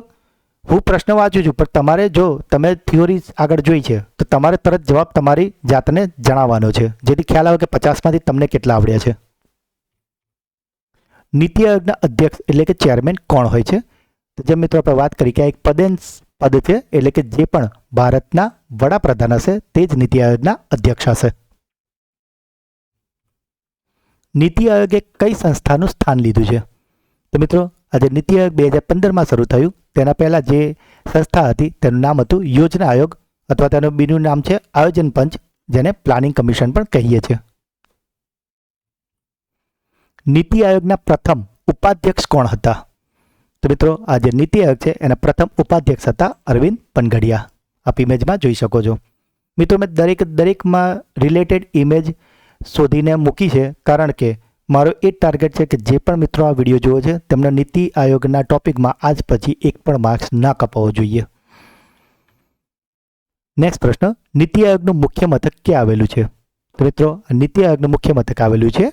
હું પ્રશ્ન વાંચું છું પણ તમારે જો તમે થિયોરી આગળ જોઈ છે તો તમારે તરત જવાબ તમારી જાતને જણાવવાનો છે, જેથી ખ્યાલ આવે કે 50માંથી તમને કેટલા આવડ્યા છે. નીતિ આયોગના અધ્યક્ષ એટલે કે ચેરમેન કોણ હોય છે? તો જેમ મિત્રો આપણે વાત કરી કે આ એક પદ છે, એટલે કે જે પણ ભારતના વડાપ્રધાન હશે તે જ નીતિ આયોગના અધ્યક્ષ હશે. નીતિ આયોગે કઈ સંસ્થાનું સ્થાન લીધું છે? તો મિત્રો આજે નીતિ આયોગ 2015માં શરૂ થયું, તેના પહેલાં જે સંસ્થા હતી તેનું નામ હતું યોજના આયોગ અથવા તેનું બીજું નામ છે આયોજન પંચ, જેને પ્લાનિંગ કમિશન પણ કહીએ છીએ. નીતિ આયોગના પ્રથમ ઉપાધ્યક્ષ કોણ હતા? તો મિત્રો આ જે નીતિ આયોગ છે એના પ્રથમ ઉપાધ્યક્ષ હતા અરવિંદ પનગડિયા. આપ ઇમેજમાં જોઈ શકો છો. મિત્રો મેં દરેકમાં રિલેટેડ ઇમેજ શોધીને મૂકી છે, કારણ કે મારો એ ટાર્ગેટ છે કે જે પણ મિત્રો આ વિડીયો જોવો છે તેમના નીતિ આયોગના ટોપિકમાં આજ પછી એક પણ માર્ક્સ ના કપાવવો જોઈએ. નેક્સ્ટ પ્રશ્ન, નીતિ આયોગનું મુખ્ય મથક ક્યાં આવેલું છે? તો મિત્રો નીતિ આયોગનું મુખ્ય મથક આવેલું છે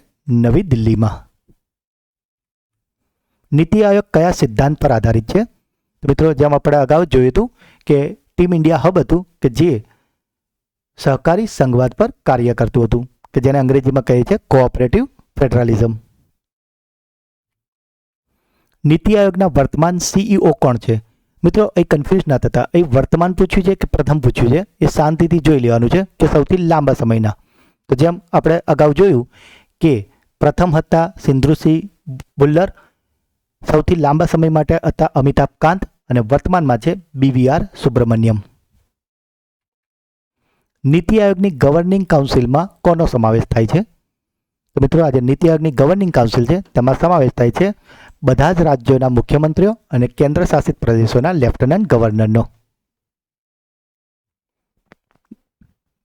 નવી દિલ્હીમાં. નીતિ આયોગ કયા સિદ્ધાંત પર આધારિત છે? તો મિત્રો જેમ આપણે અગાઉ જોયું હતું કે ટીમ ઇન્ડિયા હબ હતું કે જે સહકારી સંઘવાદ પર કાર્ય કરતું હતું, કે જેને અંગ્રેજીમાં કહે છે કોઓપરેટિવ ફેડરલિઝમ. નીતિ આયોગના વર્તમાન CEO કોણ છે? મિત્રો એ કન્ફ્યુઝ ના થતા, એ વર્તમાન પૂછ્યું છે કે પ્રથમ પૂછ્યું છે એ શાંતિથી જોઈ લેવાનું છે કે સૌથી લાંબા સમયના. તો જેમ આપણે અગાઉ જોયું કે પ્રથમ હતા સિંધુસિંહ ભુલ્લર, સૌથી લાંબા સમય માટે હતા અમિતાભ કાંત અને વર્તમાનમાં છે BVR સુબ્રમણ્યમ. નીતિ આયોગની ગવર્નિંગ કાઉન્સિલમાં કોનો સમાવેશ થાય છે? તો મિત્રો આજે નીતિ આયોગની ગવર્નિંગ કાઉન્સિલ છે તેમાં સમાવેશ થાય છે બધા જ રાજ્યોના મુખ્યમંત્રીઓ અને કેન્દ્ર શાસિત પ્રદેશોના લેફ્ટનન્ટ ગવર્નરનો.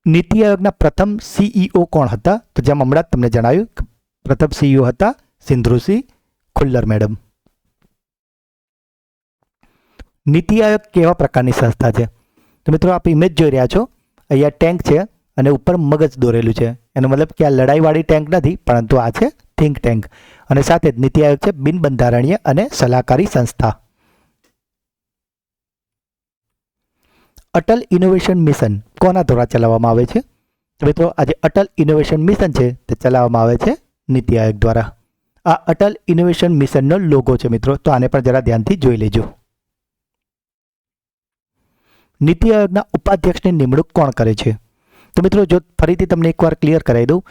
નીતિ આયોગના પ્રથમ CEO કોણ હતા? તો જેમ હમણાં જ તમને જણાવ્યું પ્રથમ CEO હતા સિંધુસિંહ ખુલ્લર મેડમ. નીતિ આયોગ કેવા પ્રકારની સંસ્થા છે? તો મિત્રો આપ ઇમેજ જોઈ રહ્યા છો, અહીંયા ટેન્ક છે અને ઉપર મગજ દોરેલું છે. એનો મતલબ કે આ લડાઈવાળી ટેન્ક નથી, પરંતુ આ છે થિંક ટેન્ક. અને સાથે જ નીતિ આયોગ છે બિનબંધારણીય અને સલાહકારી સંસ્થા. અટલ ઇનોવેશન મિશન કોના દ્વારા ચલાવવામાં આવે છે? તો મિત્રો આ જે અટલ ઇનોવેશન મિશન છે તે ચલાવવામાં આવે છે નીતિ આયોગ દ્વારા. આ અટલ ઇનોવેશન મિશનનો લોગો છે મિત્રો, તો આને પણ જરા ધ્યાનથી જોઈ લેજો. નીતિ આયોગના ઉપાધ્યક્ષની નિમણૂક કોણ કરે છે? તો મિત્રો જો ફરીથી તમને એકવાર ક્લિયર કરાવી દઉં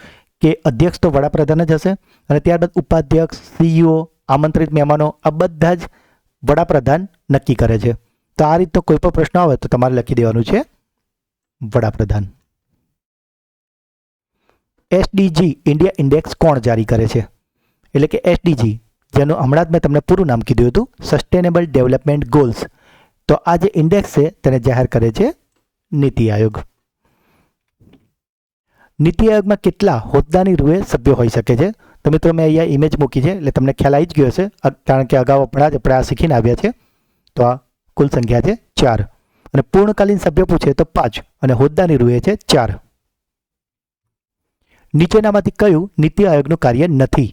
કે અધ્યક્ષ તો વડાપ્રધાન જ હશે અને ત્યારબાદ ઉપાધ્યક્ષ, સીઈઓ, આમંત્રિત મહેમાનો આ બધા જ વડાપ્રધાન નક્કી કરે છે. તો આ રીતનો કોઈ પણ પ્રશ્ન આવે તો તમારે લખી દેવાનું છે વડાપ્રધાન. એસડીજી ઇન્ડિયા ઇન્ડેક્સ કોણ જારી કરે છે? એટલે કે એસડીજી જેનું હમણાં જ મેં તમને પૂરું નામ કીધું હતું, સસ્ટેનેબલ ડેવલપમેન્ટ ગોલ્સ. તો આ જે ઇન્ડેક્સ છે તેને જાહેર કરે છે નીતિ આયોગ. નીતિ આયોગમાં કેટલા હોદ્દાની રૂએ સભ્યો હોઈ શકે છે? તો મિત્રો મેં અહીંયા ઇમેજ મૂકી છે એટલે તમને ખ્યાલ આવી જ ગયો હશે, કારણ કે અગાઉ હમણાં જ આપણે આ શીખીને આવ્યા છે. તો આ કુલ સંખ્યા છે 4 અને પૂર્ણકાલીન સભ્યો પૂછે તો 5 અને હોદ્દાની રૂએ છે 4. નીચેનામાંથી કયું નીતિ આયોગનું કાર્ય નથી?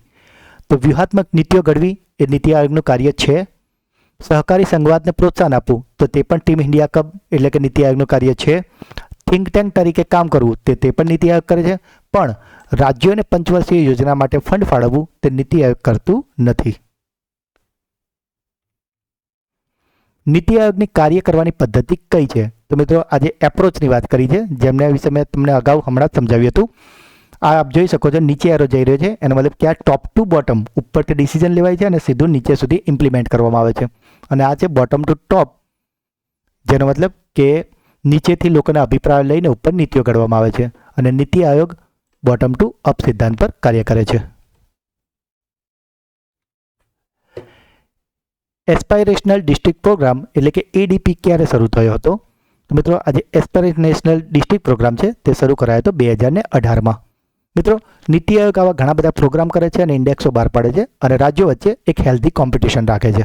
તો વ્યૂહાત્મક નીતિઓ ઘડવી એ નીતિ આયોગનું કાર્ય છે. સહકારી સંવાદને પ્રોત્સાહન આપવું તો તે પણ ટીમ ઇન્ડિયા કપ એટલે કે નીતિ આયોગનું કાર્ય છે. થિંક ટેન્ક તરીકે કામ કરવું તે પણ નીતિ આયોગ કરે છે. પણ રાજ્યોને પંચવર્ષીય યોજના માટે ફંડ ફાળવવું તે નીતિ આયોગ કરતું નથી. નીતિ આયોગની કાર્ય કરવાની પદ્ધતિ કઈ છે? તો મિત્રો આજે એપ્રોચની વાત કરી છે, જેમના વિશે મેં તમને અગાઉ હમણાં જ સમજાવ્યું હતું. આ આપ જોઈ શકો છો, નીચે એરો જઈ રહ્યો છે, એનો મતલબ કે આ ટોપ ટુ બોટમ, ઉપરથી ડિસિઝન લેવાય છે અને સીધું નીચે સુધી ઇમ્પ્લિમેન્ટ કરવામાં આવે છે. અને આ છે બોટમ ટુ ટોપ, જેનો મતલબ કે નીચેથી લોકોના અભિપ્રાય લઈને ઉપર નીતિઓ ઘડવામાં આવે છે. અને NITI Aayog bottom two up સિદ્ધાંત પર કાર્ય કરે છે. એસ્પાયરેશનલ ડિસ્ટ્રિક્ટ પ્રોગ્રામ એટલે કે એડીપી ક્યારે શરૂ થયો હતો? તો મિત્રો આજે એસ્પાયરેશનલ ડિસ્ટ્રિક્ટ પ્રોગ્રામ છે તે શરૂ કરાયો હતો 2018માં. મિત્રો નીતિ આયોગ આવા ઘણા બધા પ્રોગ્રામ કરે છે અને ઇન્ડેક્સો બહાર પાડે છે અને રાજ્યો વચ્ચે એક હેલ્ધી કોમ્પિટિશન રાખે છે.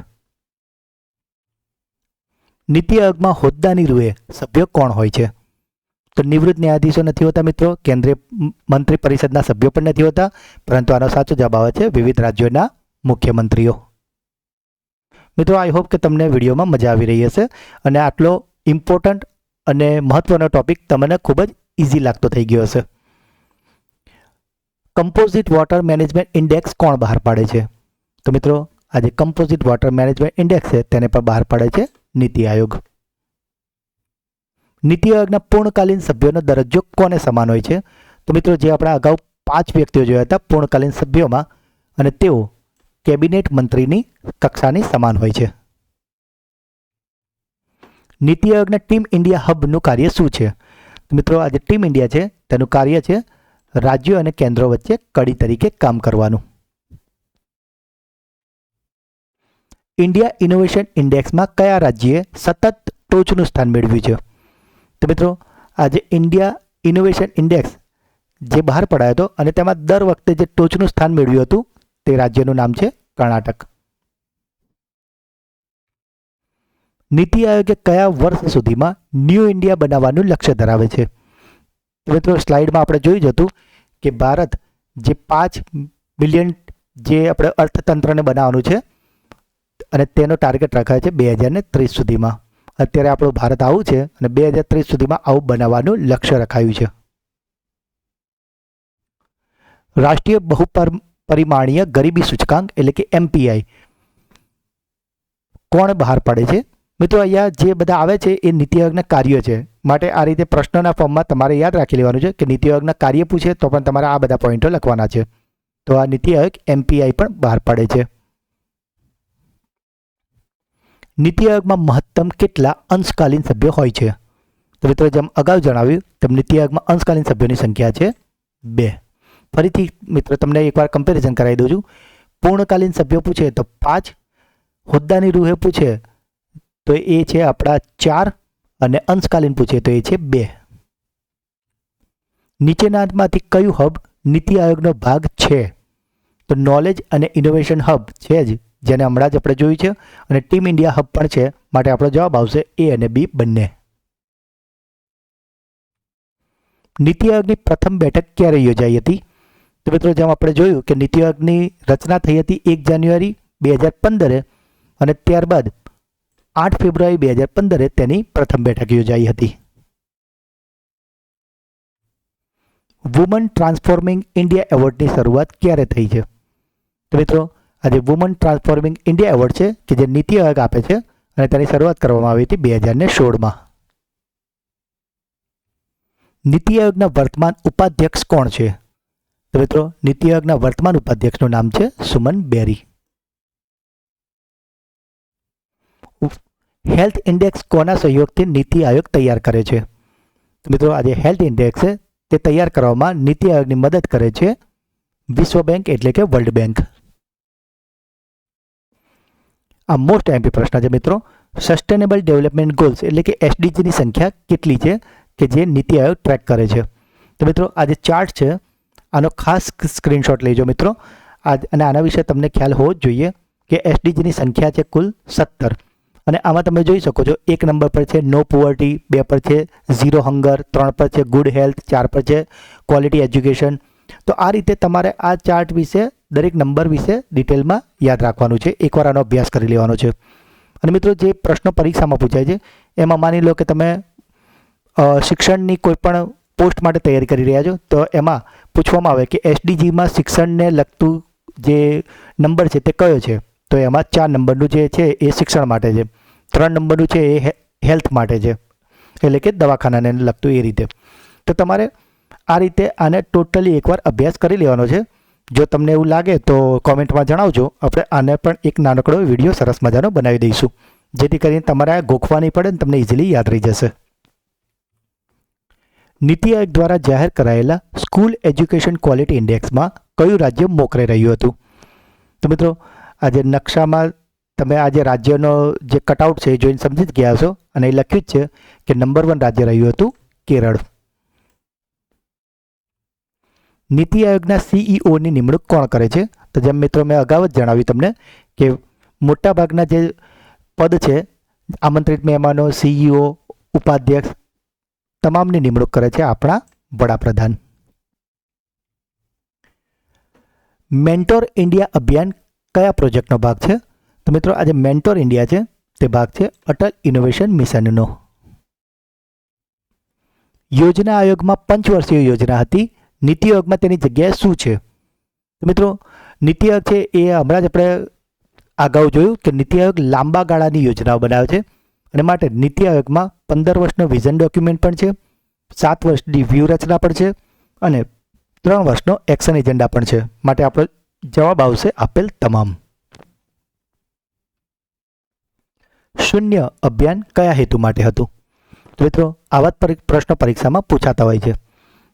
નીતિ આયોગમાં હોદ્દાની રૂએ સભ્યો કોણ હોય છે? તો નિવૃત્ત ન્યાયાધીશો નથી હોતા મિત્રો, કેન્દ્રીય મંત્રી પરિષદના સભ્યો પણ નથી હોતા, પરંતુ આનો સાચો જવાબ આવે છે વિવિધ રાજ્યોના મુખ્યમંત્રીઓ. મિત્રો આઈ હોપ કે તમને વિડીયોમાં મજા આવી રહી હશે અને આટલો ઇમ્પોર્ટન્ટ અને મહત્વનો ટોપિક તમને ખૂબ જ ઇઝી લાગતો થઈ ગયો હશે. કમ્પોઝિટ વોટર મેનેજમેન્ટ ઇન્ડેક્સ કોણ બહાર પાડે છે? તો મિત્રો આજે કમ્પોઝિટ વોટર મેનેજમેન્ટ ઇન્ડેક્સ છે તેને પણ બહાર પાડે છે નીતિ આયોગ. નીતિ આયોગના પૂર્ણકાલીન સભ્યોનો દરજ્જો કોને સમાન હોય છે? તો મિત્રો જે આપણે અગાઉ 5 વ્યક્તિઓ જોયા હતા પૂર્ણકાલીન સભ્યોમાં, અને તેઓ કેબિનેટ મંત્રીની કક્ષાની સમાન હોય છે. નીતિ આયોગના ટીમ ઇન્ડિયા હબનું કાર્ય શું છે? તો મિત્રો આજે ટીમ ઇન્ડિયા છે તેનું કાર્ય છે રાજ્યો અને કેન્દ્રો વચ્ચે કડી તરીકે કામ કરવાનું. ઇન્ડિયા ઇનોવેશન ઇન્ડેક્સમાં કયા રાજ્યએ સતત ટોચનું સ્થાન મેળવ્યું છે? તો મિત્રો આજે ઇન્ડિયા ઇનોવેશન ઇન્ડેક્સ જે બહાર પડાયો હતો અને તેમાં દર વખતે જે ટોચનું સ્થાન મેળવ્યું હતું તે રાજ્યનું નામ છે કર્ણાટક. નીતિ આયોગે કયા વર્ષ સુધીમાં ન્યૂ ઇન્ડિયા બનાવવાનું લક્ષ્ય ધરાવે છે? તો મિત્રો સ્લાઇડમાં આપણે જોઈ જ હતું કે ભારત જે 5 બિલિયન જે આપણે અર્થતંત્રને બનાવવાનું છે અને તેનો ટાર્ગેટ રખાય છે 2030 સુધીમાં. અત્યારે આપણું ભારત આવું છે અને 2030 સુધીમાં આવું બનાવવાનું લક્ષ્ય રખાયું છે. રાષ્ટ્રીય બહુપરિમાણીય ગરીબી સૂચકાંક એટલે કે MPI કોણ બહાર પાડે છે? મિત્રો અહીંયા જે બધા આવે છે એ નીતિ આયોગના કાર્યો છે, માટે આ રીતે પ્રશ્નોના ફોર્મમાં તમારે યાદ રાખી લેવાનું છે કે નીતિ આયોગના કાર્ય પૂછે તો પણ તમારે આ બધા પોઈન્ટો લખવાના છે. તો આ નીતિ આયોગ MPI પણ બહાર પાડે છે. નીતિ આયોગમાં મહત્તમ કેટલા અંશકાલીન સભ્યો હોય છે? તો મિત્રો જેમ અગાઉ જણાવ્યું તેમ નીતિ આયોગમાં અંશકાલીન સભ્યોની સંખ્યા છે 2. ફરીથી મિત્રો તમને એકવાર કમ્પેરિઝન કરાવી દઉં છું. પૂર્ણકાલીન સભ્યો પૂછે તો 5, હોદ્દાની રૂહે પૂછે તો એ છે આપણા 4 અને અંશકાલીન પૂછે તો એ છે 2. નીચેનામાંથી કયું હબ નીતિ આયોગનો ભાગ છે? તો નોલેજ અને ઇનોવેશન હબ છે જ, જેને હમણાં જ આપણે જોયું છે, અને ટીમ ઇન્ડિયા હબ પણ છે, માટે આપણો જવાબ આવશે A અને B બંને. નીતિ આયોગની પ્રથમ બેઠક ક્યારે યોજાઈ હતી? તો મિત્રો જેમ આપણે જોયું કે નીતિ આયોગની રચના થઈ હતી 1 જાન્યુઆરી 2015 અને ત્યારબાદ 8 ફેબ્રુઆરી 2015 તેની પ્રથમ બેઠક યોજાઈ હતી. વુમન ટ્રાન્સફોર્મિંગ ઇન્ડિયા એવોર્ડની શરૂઆત ક્યારે થઈ છે? તો મિત્રો આજે વુમન ટ્રાન્સફોર્મિંગ ઇન્ડિયા એવોર્ડ છે કે જે નીતિ આયોગ આપે છે અને તેની શરૂઆત કરવામાં આવી હતી 2016માં. નીતિ આયોગના વર્તમાન ઉપાધ્યક્ષ કોણ છે? તો મિત્રો નીતિ આયોગના વર્તમાન ઉપાધ્યક્ષનું નામ છે સુમન બેરી. હેલ્થ ઇન્ડેક્સ કોના સહયોગથી નીતિ આયોગ તૈયાર કરે છે? તો મિત્રો આજે હેલ્થ ઇન્ડેક્સ છે તે તૈયાર કરવામાં નીતિ આયોગની મદદ કરે છે વિશ્વ બેંક એટલે કે વર્લ્ડ બેંક. આ મોસ્ટ એમપી પ્રશ્ન છે મિત્રો. સસ્ટેનેબલ ડેવલપમેન્ટ ગોલ્સ એટલે કે એસડીજીની સંખ્યા કેટલી છે કે જે નીતિ આયોગ ટ્રેક કરે છે? તો મિત્રો આ જે ચાર્ટ છે આનો ખાસ સ્ક્રીનશોટ લેજો મિત્રો. અને આના વિશે તમને ખ્યાલ હોવો જ જોઈએ કે એસડીજીની સંખ્યા છે કુલ 17 અને આમાં તમે જોઈ શકો છો 1 નંબર પર છે નો પુઅર્ટી, 2 પર છે ઝીરો હંગર, 3 પર છે ગુડ હેલ્થ, 4 પર છે ક્વોલિટી એજ્યુકેશન. તો આ રીતે તમારે આ ચાર્ટ વિશે દરેક નંબર વિશે ડિટેલમાં યાદ રાખવાનું છે, એકવાર આનો અભ્યાસ કરી લેવાનો છે. અને મિત્રો જે પ્રશ્નો પરીક્ષામાં પૂછાય છે એમાં માની લો કે તમે શિક્ષણની કોઈ પણ પોસ્ટ માટે તૈયારી કરી રહ્યા છો તો એમાં પૂછવામાં આવે કે એસડીજીમાં શિક્ષણને લગતું જે નંબર છે તે કયો છે? તો એમાં 4 નંબરનું જે છે એ શિક્ષણ માટે છે, 3 નંબરનું છે એ હેલ્થ માટે છે એટલે કે દવાખાનાને લગતું એ રીતે. તો તમારે આ રીતે આને ટોટલી એકવાર અભ્યાસ કરી લેવાનો છે. જો તમને એવું લાગે તો કોમેન્ટમાં જણાવજો, આપણે આને પણ એક નાનકડો વિડીયો સરસ મજાનો બનાવી દઈશું જેથી કરીને તમારે આ ગોખવા નહીં પડે ને તમને ઇઝીલી યાદ રહી જશે. નીતિ આયોગ દ્વારા જાહેર કરાયેલા સ્કૂલ એજ્યુકેશન ક્વોલિટી ઇન્ડેક્સમાં કયું રાજ્ય મોખરે રહ્યું હતું? તો મિત્રો આજે નકશામાં તમે આજે રાજ્યનો જે કટઆઉટ છે એ જોઈને સમજી જ ગયા હશો અને એ લખ્યું જ છે કે નંબર 1 રાજ્ય રહ્યું હતું કેરળ. નીતિ આયોગના સીઈઓની નિમણૂક કોણ કરે છે? તો જેમ મિત્રો મેં અગાઉ જ જણાવ્યું તમને કે મોટાભાગના જે પદ છે આમંત્રિત મહેમાનો, સીઈઓ, ઉપાધ્યક્ષ તમામની નિમણૂક કરે છે આપણા વડાપ્રધાન. મેન્ટોર ઇન્ડિયા અભિયાન કયા પ્રોજેક્ટનો ભાગ છે? તો મિત્રો આજે મેન્ટોર ઇન્ડિયા છે તે ભાગ છે અટલ ઇનોવેશન મિશનનો. યોજના આયોગમાં પંચવર્ષીય યોજના હતી, નીતિ આયોગમાં તેની જગ્યાએ શું છે? તો મિત્રો નીતિ આયોગ છે એ હમણાં જ આપણે અગાઉ જોયું કે નીતિ આયોગ લાંબા ગાળાની યોજનાઓ બનાવે છે અને માટે નીતિ આયોગમાં 15 વર્ષનો વિઝન ડોક્યુમેન્ટ પણ છે, 7 વર્ષની વ્યૂહરચના પણ છે અને 3 વર્ષનો એક્શન એજન્ડા પણ છે. માટે આપણો જવાબ આવશે આપેલ તમામ. શૂન્ય અભિયાન કયા હેતુ માટે હતું? તો મિત્રો આવા જ પ્રશ્નો પરીક્ષામાં પૂછાતા હોય છે.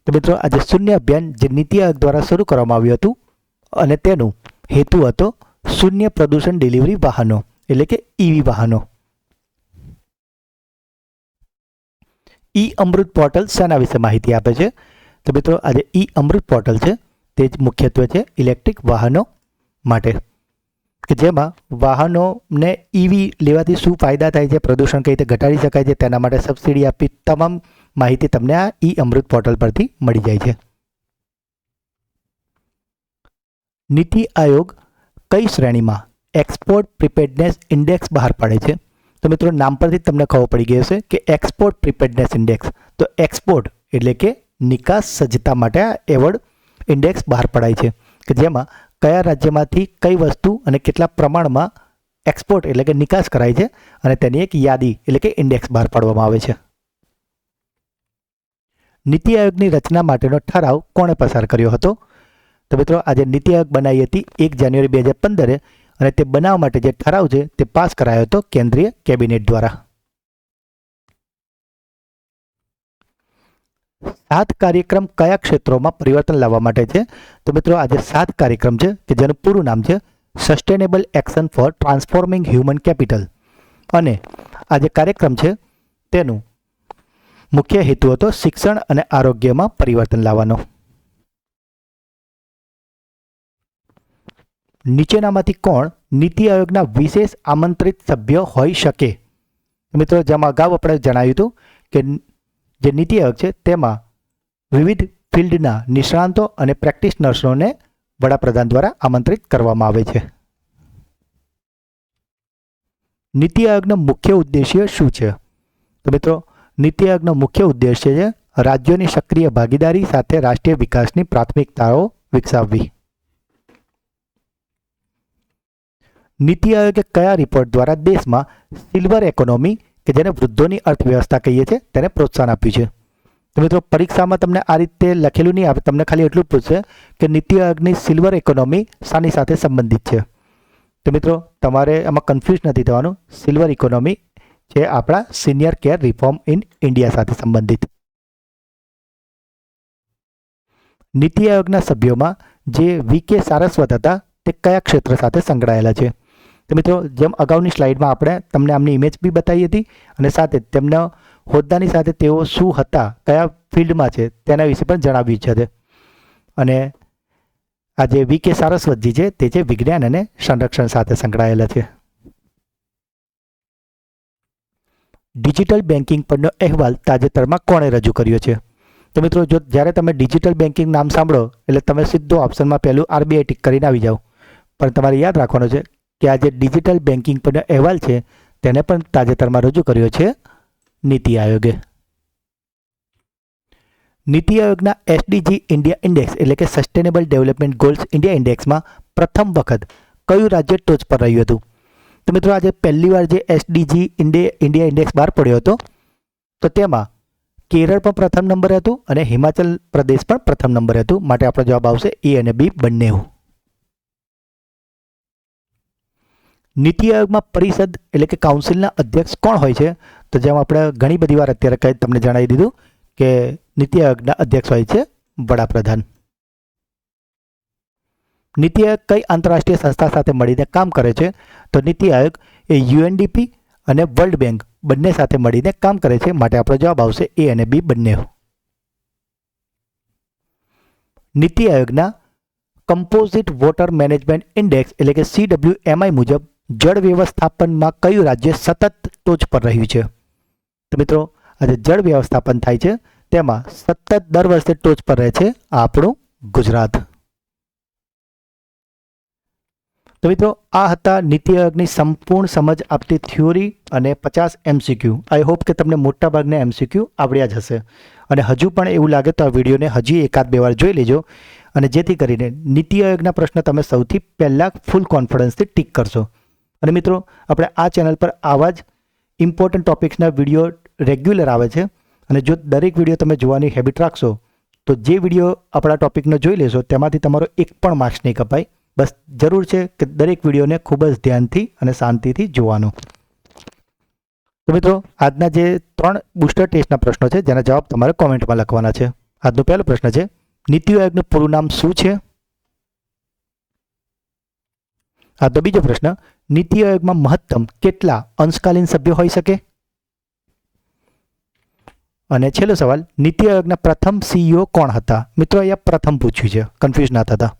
તો મિત્રો આજે શૂન્ય અભિયાન જે નીતિ આયોગ દ્વારા શરૂ કરવામાં આવ્યું હતું અને તેનો હેતુ હતો શૂન્ય પ્રદૂષણ ડિલિવરી વાહનો એટલે કે ઈવી વાહનો. ઈ અમૃત પોર્ટલ શેના વિશે માહિતી આપે છે? તો મિત્રો આજે ઈ અમૃત પોર્ટલ છે તે જ મુખ્યત્વે છે ઇલેક્ટ્રિક વાહનો માટે કે જેમાં વાહનોને ઈવી લેવાથી શું ફાયદા થાય છે, પ્રદૂષણ કઈ રીતે ઘટાડી શકાય છે, તેના માટે સબસિડી આપી તમામ માહિતી તમને આ ઈ અમૃત પોર્ટલ પરથી મળી જાય છે. નીતિ આયોગ કઈ શ્રેણીમાં એક્સપોર્ટ પ્રિપેર્ડનેસ ઇન્ડેક્સ બહાર પાડે છે? તો મિત્રો નામ પરથી તમને ખબર પડી ગઈ હશે કે એક્સપોર્ટ પ્રિપેર્ડનેસ ઇન્ડેક્સ. તો એક્સપોર્ટ એટલે કે નિકાસ સજ્જતા માટે આ એવોર્ડ ઇન્ડેક્સ બહાર પડાય છે કે જેમાં કયા રાજ્યમાંથી કઈ વસ્તુ અને કેટલા પ્રમાણમાં એક્સપોર્ટ એટલે કે નિકાસ કરાય છે અને તેની એક યાદી એટલે કે ઇન્ડેક્સ બહાર પાડવામાં આવે છે. નીતિ આયોગની રચના માટેનો ઠરાવ કોણે પસાર કર્યો હતો? તો મિત્રો આજે નીતિ આયોગ બનાવી હતી 1 જાન્યુઆરી 2015 અને તે બનાવવા માટે જે ઠરાવ છે તે પાસ કરાયો હતો કેન્દ્રીય કેબિનેટ દ્વારા. 7 કાર્યક્રમ કયા ક્ષેત્રોમાં પરિવર્તન લાવવા માટે છે? તો મિત્રો આજે 7 કાર્યક્રમ છે કે જેનું પૂરું નામ છે sustainable action for transforming human capital અને આ જે કાર્યક્રમ છે તેનું મુખ્ય હેતુ હતો શિક્ષણ અને આરોગ્યમાં પરિવર્તન લાવવાનો. નીચેનામાંથી કોણ નીતિ આયોગના વિશેષ આમંત્રિત સભ્ય હોઈ શકે? મિત્રો જેમાં અગાઉ આપણે જણાવ્યું હતું કે જે નીતિ આયોગ છે તેમાં વિવિધ ફિલ્ડના નિષ્ણાંતો અને પ્રેક્ટિશનર્સોને વડાપ્રધાન દ્વારા આમંત્રિત કરવામાં આવે છે. નીતિ આયોગનો મુખ્ય ઉદ્દેશ્ય શું છે? તો મિત્રો નીતિ આયોગનો મુખ્ય ઉદ્દેશ્ય છે રાજ્યોની સક્રિય ભાગીદારી સાથે રાષ્ટ્રીય વિકાસની પ્રાથમિકતાઓ વિકસાવવી. નીતિ આયોગે કયા રિપોર્ટ દ્વારા દેશમાં સિલ્વર ઇકોનોમી કે જેને વૃદ્ધોની અર્થવ્યવસ્થા કહીએ છીએ તેને પ્રોત્સાહન આપ્યું છે? તો મિત્રો પરીક્ષામાં તમને આ રીતે લખેલું નહીં આવે, તમને ખાલી એટલું જ પૂછશે કે નીતિ આયોગની સિલ્વર ઇકોનોમી શાની સાથે સંબંધિત છે. તો મિત્રો તમારે આમાં કન્ફ્યુઝ નથી થવાનું. સિલ્વર ઇકોનોમી છે આપણા senior care reform in India સાથે સંબંધિત. નીતિ આયોગના સભ્યોમાં જે વી.કે. સારસ્વત હતા તે કયા ક્ષેત્ર સાથે સંકળાયેલા છે? તો મિત્રો જેમ અગાઉની સ્લાઇડમાં આપણે તમને આમની ઇમેજ બી બતાવી હતી અને સાથે તેમના હોદ્દાની સાથે તેઓ શું હતા, કયા ફિલ્ડમાં છે તેના વિશે પણ જણાવ્યું છે. અને આ જે વી.કે. સારસ્વતજી છે તે છે વિજ્ઞાન અને સંરક્ષણ સાથે સંકળાયેલા છે. ડિજિટલ બેન્કિંગ પરનો અહેવાલ તાજેતરમાં કોણે રજૂ કર્યો છે? તો મિત્રો જો જ્યારે તમે ડિજિટલ બેન્કિંગ નામ સાંભળો એટલે તમે સીધો ઓપ્શનમાં પહેલું RBI ટિક કરીને આવી જાઓ. પણ તમારે યાદ રાખવાનું છે કે આ જે ડિજિટલ બેન્કિંગ પરનો અહેવાલ છે તેને પણ તાજેતરમાં રજૂ કર્યો છે નીતિ આયોગે. નીતિ આયોગના SDG ઇન્ડિયા ઇન્ડેક્સ એટલે કે સસ્ટેનેબલ ડેવલપમેન્ટ ગોલ્સ ઇન્ડિયા ઇન્ડેક્સમાં પ્રથમ વખત કયું રાજ્ય ટોચ પર રહ્યું હતું? તો મિત્રો આજે પહેલી વાર જે SDG ઇન્ડિયા ઇન્ડેક્સ બહાર પડ્યો હતો તો તેમાં કેરળ પણ પ્રથમ નંબરે હતું અને હિમાચલ પ્રદેશ પણ પ્રથમ નંબરે હતું. માટે આપણો જવાબ આવશે A અને B બંને. નીતિ આયોગમાં પરિષદ એટલે કે કાઉન્સિલના અધ્યક્ષ કોણ હોય છે? તો જેમ આપણે ઘણી બધી વાર અત્યારે તમને જણાવી દીધું કે નીતિ આયોગના અધ્યક્ષ હોય છે વડાપ્રધાન. નીતિ આયોગ કઈ આંતરરાષ્ટ્રીય સંસ્થા સાથે મળીને કામ કરે છે? તો નીતિ આયોગ એ UNDP અને વર્લ્ડ બેંક બંને સાથે મળીને કામ કરે છે. માટે આપણો જવાબ આવશે A અને B બંને. નીતિ આયોગના કમ્પોઝિટ વોટર મેનેજમેન્ટ ઇન્ડેક્સ એટલે કે CWMI મુજબ જળ વ્યવસ્થાપનમાં કયું રાજ્ય સતત ટોચ પર રહ્યું છે? તો મિત્રો આજે જળ વ્યવસ્થાપન થાય છે તેમાં સતત દર વર્ષે ટોચ પર રહે છે આપણું ગુજરાત. તો મિત્રો આ હતા નીતિ આયોગની સંપૂર્ણ સમજ આપતી થિયોરી અને 50 MCQ. આઈ હોપ કે તમને મોટાભાગના MCQ આવડ્યા જ હશે. અને હજુ પણ એવું લાગે તો આ વિડીયોને હજી એકાદ બે વાર જોઈ લેજો અને જેથી કરીને નીતિ આયોગના પ્રશ્ન તમે સૌથી પહેલાં ફૂલ કોન્ફિડન્સથી ટીક કરશો. અને મિત્રો આપણે આ ચેનલ પર આવા જ ઇમ્પોર્ટન્ટ ટોપિક્સના વિડીયો રેગ્યુલર આવે છે અને જો દરેક વિડીયો તમે જોવાની હેબિટ રાખશો તો જે વિડીયો આપણા ટોપિકનો જોઈ લેશો તેમાંથી તમારો એક પણ માર્ક્સ નહીં કપાય. બસ જરૂર છે કે દરેક વિડીયોને ખૂબ જ ધ્યાનથી અને શાંતિથી જોવાનો. તો મિત્રો આજના જે 3 બુસ્ટર ટેસ્ટના પ્રશ્નો છે જેના જવાબ તમારે કોમેન્ટમાં લખવાના છે. આજનો પહેલો પ્રશ્ન છે નીતિ આયોગનું પૂરું નામ શું છે? આજનો બીજો પ્રશ્ન નીતિ આયોગમાં મહત્તમ કેટલા અંશકાલીન સભ્યો હોઈ શકે? અને છેલ્લો સવાલ નીતિ આયોગના પ્રથમ CEO કોણ હતા? મિત્રો અહીંયા પ્રથમ પૂછ્યું છે, કન્ફ્યુઝ ના થતા.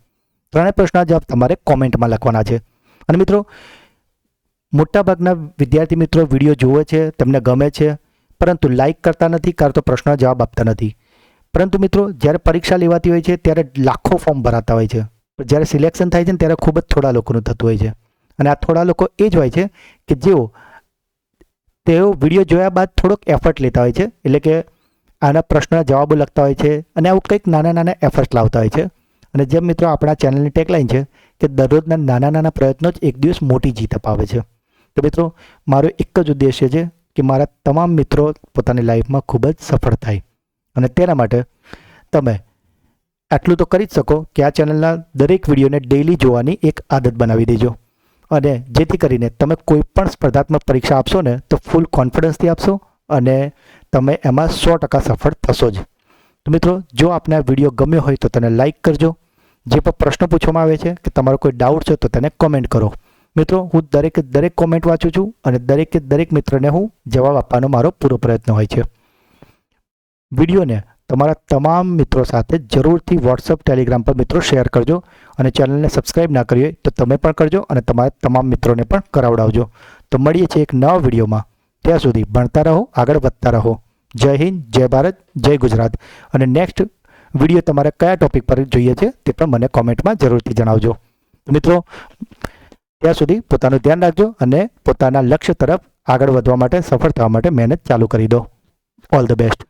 ત્રણેય પ્રશ્નના જવાબ તમારે કોમેન્ટમાં લખવાના છે. અને મિત્રો મોટાભાગના વિદ્યાર્થી મિત્રો વિડીયો જુએ છે, તેમને ગમે છે, પરંતુ લાઇક કરતા નથી, કાં તો પ્રશ્નના જવાબ આપતા નથી. પરંતુ મિત્રો જ્યારે પરીક્ષા લેવાતી હોય છે ત્યારે લાખો ફોર્મ ભરાતા હોય છે. જ્યારે સિલેક્શન થાય છે ને ત્યારે ખૂબ જ થોડા લોકોનું થતું હોય છે. અને આ થોડા લોકો એ જ હોય છે કે તેઓ વિડીયો જોયા બાદ થોડોક એફર્ટ લેતા હોય છે. એટલે કે આના પ્રશ્નના જવાબો લખતા હોય છે અને આવું કંઈક નાના નાના એફર્ટ લાવતા હોય છે. અને જેમ મિત્રો આપણા ચેનલની ટેગલાઇન છે કે દરરોજના નાના નાના પ્રયત્નો જ એક દિવસ મોટી જીત અપાવે છે. તો મિત્રો મારો એક જ ઉદ્દેશ્ય છે કે મારા તમામ મિત્રો પોતાની લાઈફમાં ખૂબ જ સફળ થાય. અને તેના માટે તમે આટલું તો કરી જ શકો કે આ ચેનલના દરેક વિડીયોને ડેઇલી જોવાની એક આદત બનાવી દેજો. અને જેથી કરીને તમે કોઈ પણ સ્પર્ધાત્મક પરીક્ષા આપશો ને તો ફૂલ કોન્ફિડન્સથી આપશો અને તમે એમાં 100% સફળ થશો જ. તો મિત્રો જો આપને આ વિડીયો ગમ્યો હોય તો તેને લાઇક કરજો. જે પણ પ્રશ્ન પૂછવામાં આવે છે કે તમારો કોઈ ડાઉટ છે તો તેને કોમેન્ટ કરો. મિત્રો હું દરેક કોમેન્ટ વાંચું છું અને દરેક મિત્રને હું જવાબ આપવાનો મારો પૂરો પ્રયત્ન હોય છે. વિડીયોને તમારા તમામ મિત્રો સાથે જરૂરથી WhatsApp Telegram પર મિત્રો શેર કરજો અને ચેનલને સબસ્ક્રાઇબ ના કરી હોય તો તમે પણ કરજો અને તમારા તમામ મિત્રોને પણ કરાવડાવજો. તો મળીએ છીએ એક નવા વિડીયોમાં. ત્યાં સુધી ભણતા રહો, આગળ વધતા રહો. જય હિન્દ, જય ભારત, જય ગુજરાત. અને નેક્સ્ટ વિડીયો તમારે કયા ટોપિક પર જોઈએ છે તે પણ મને કોમેન્ટમાં જરૂરથી જણાવજો. મિત્રો ત્યાં સુધી પોતાનું ધ્યાન રાખજો અને પોતાના લક્ષ્ય તરફ આગળ વધવા માટે, સફળ થવા માટે મહેનત ચાલુ કરી દો. All the best.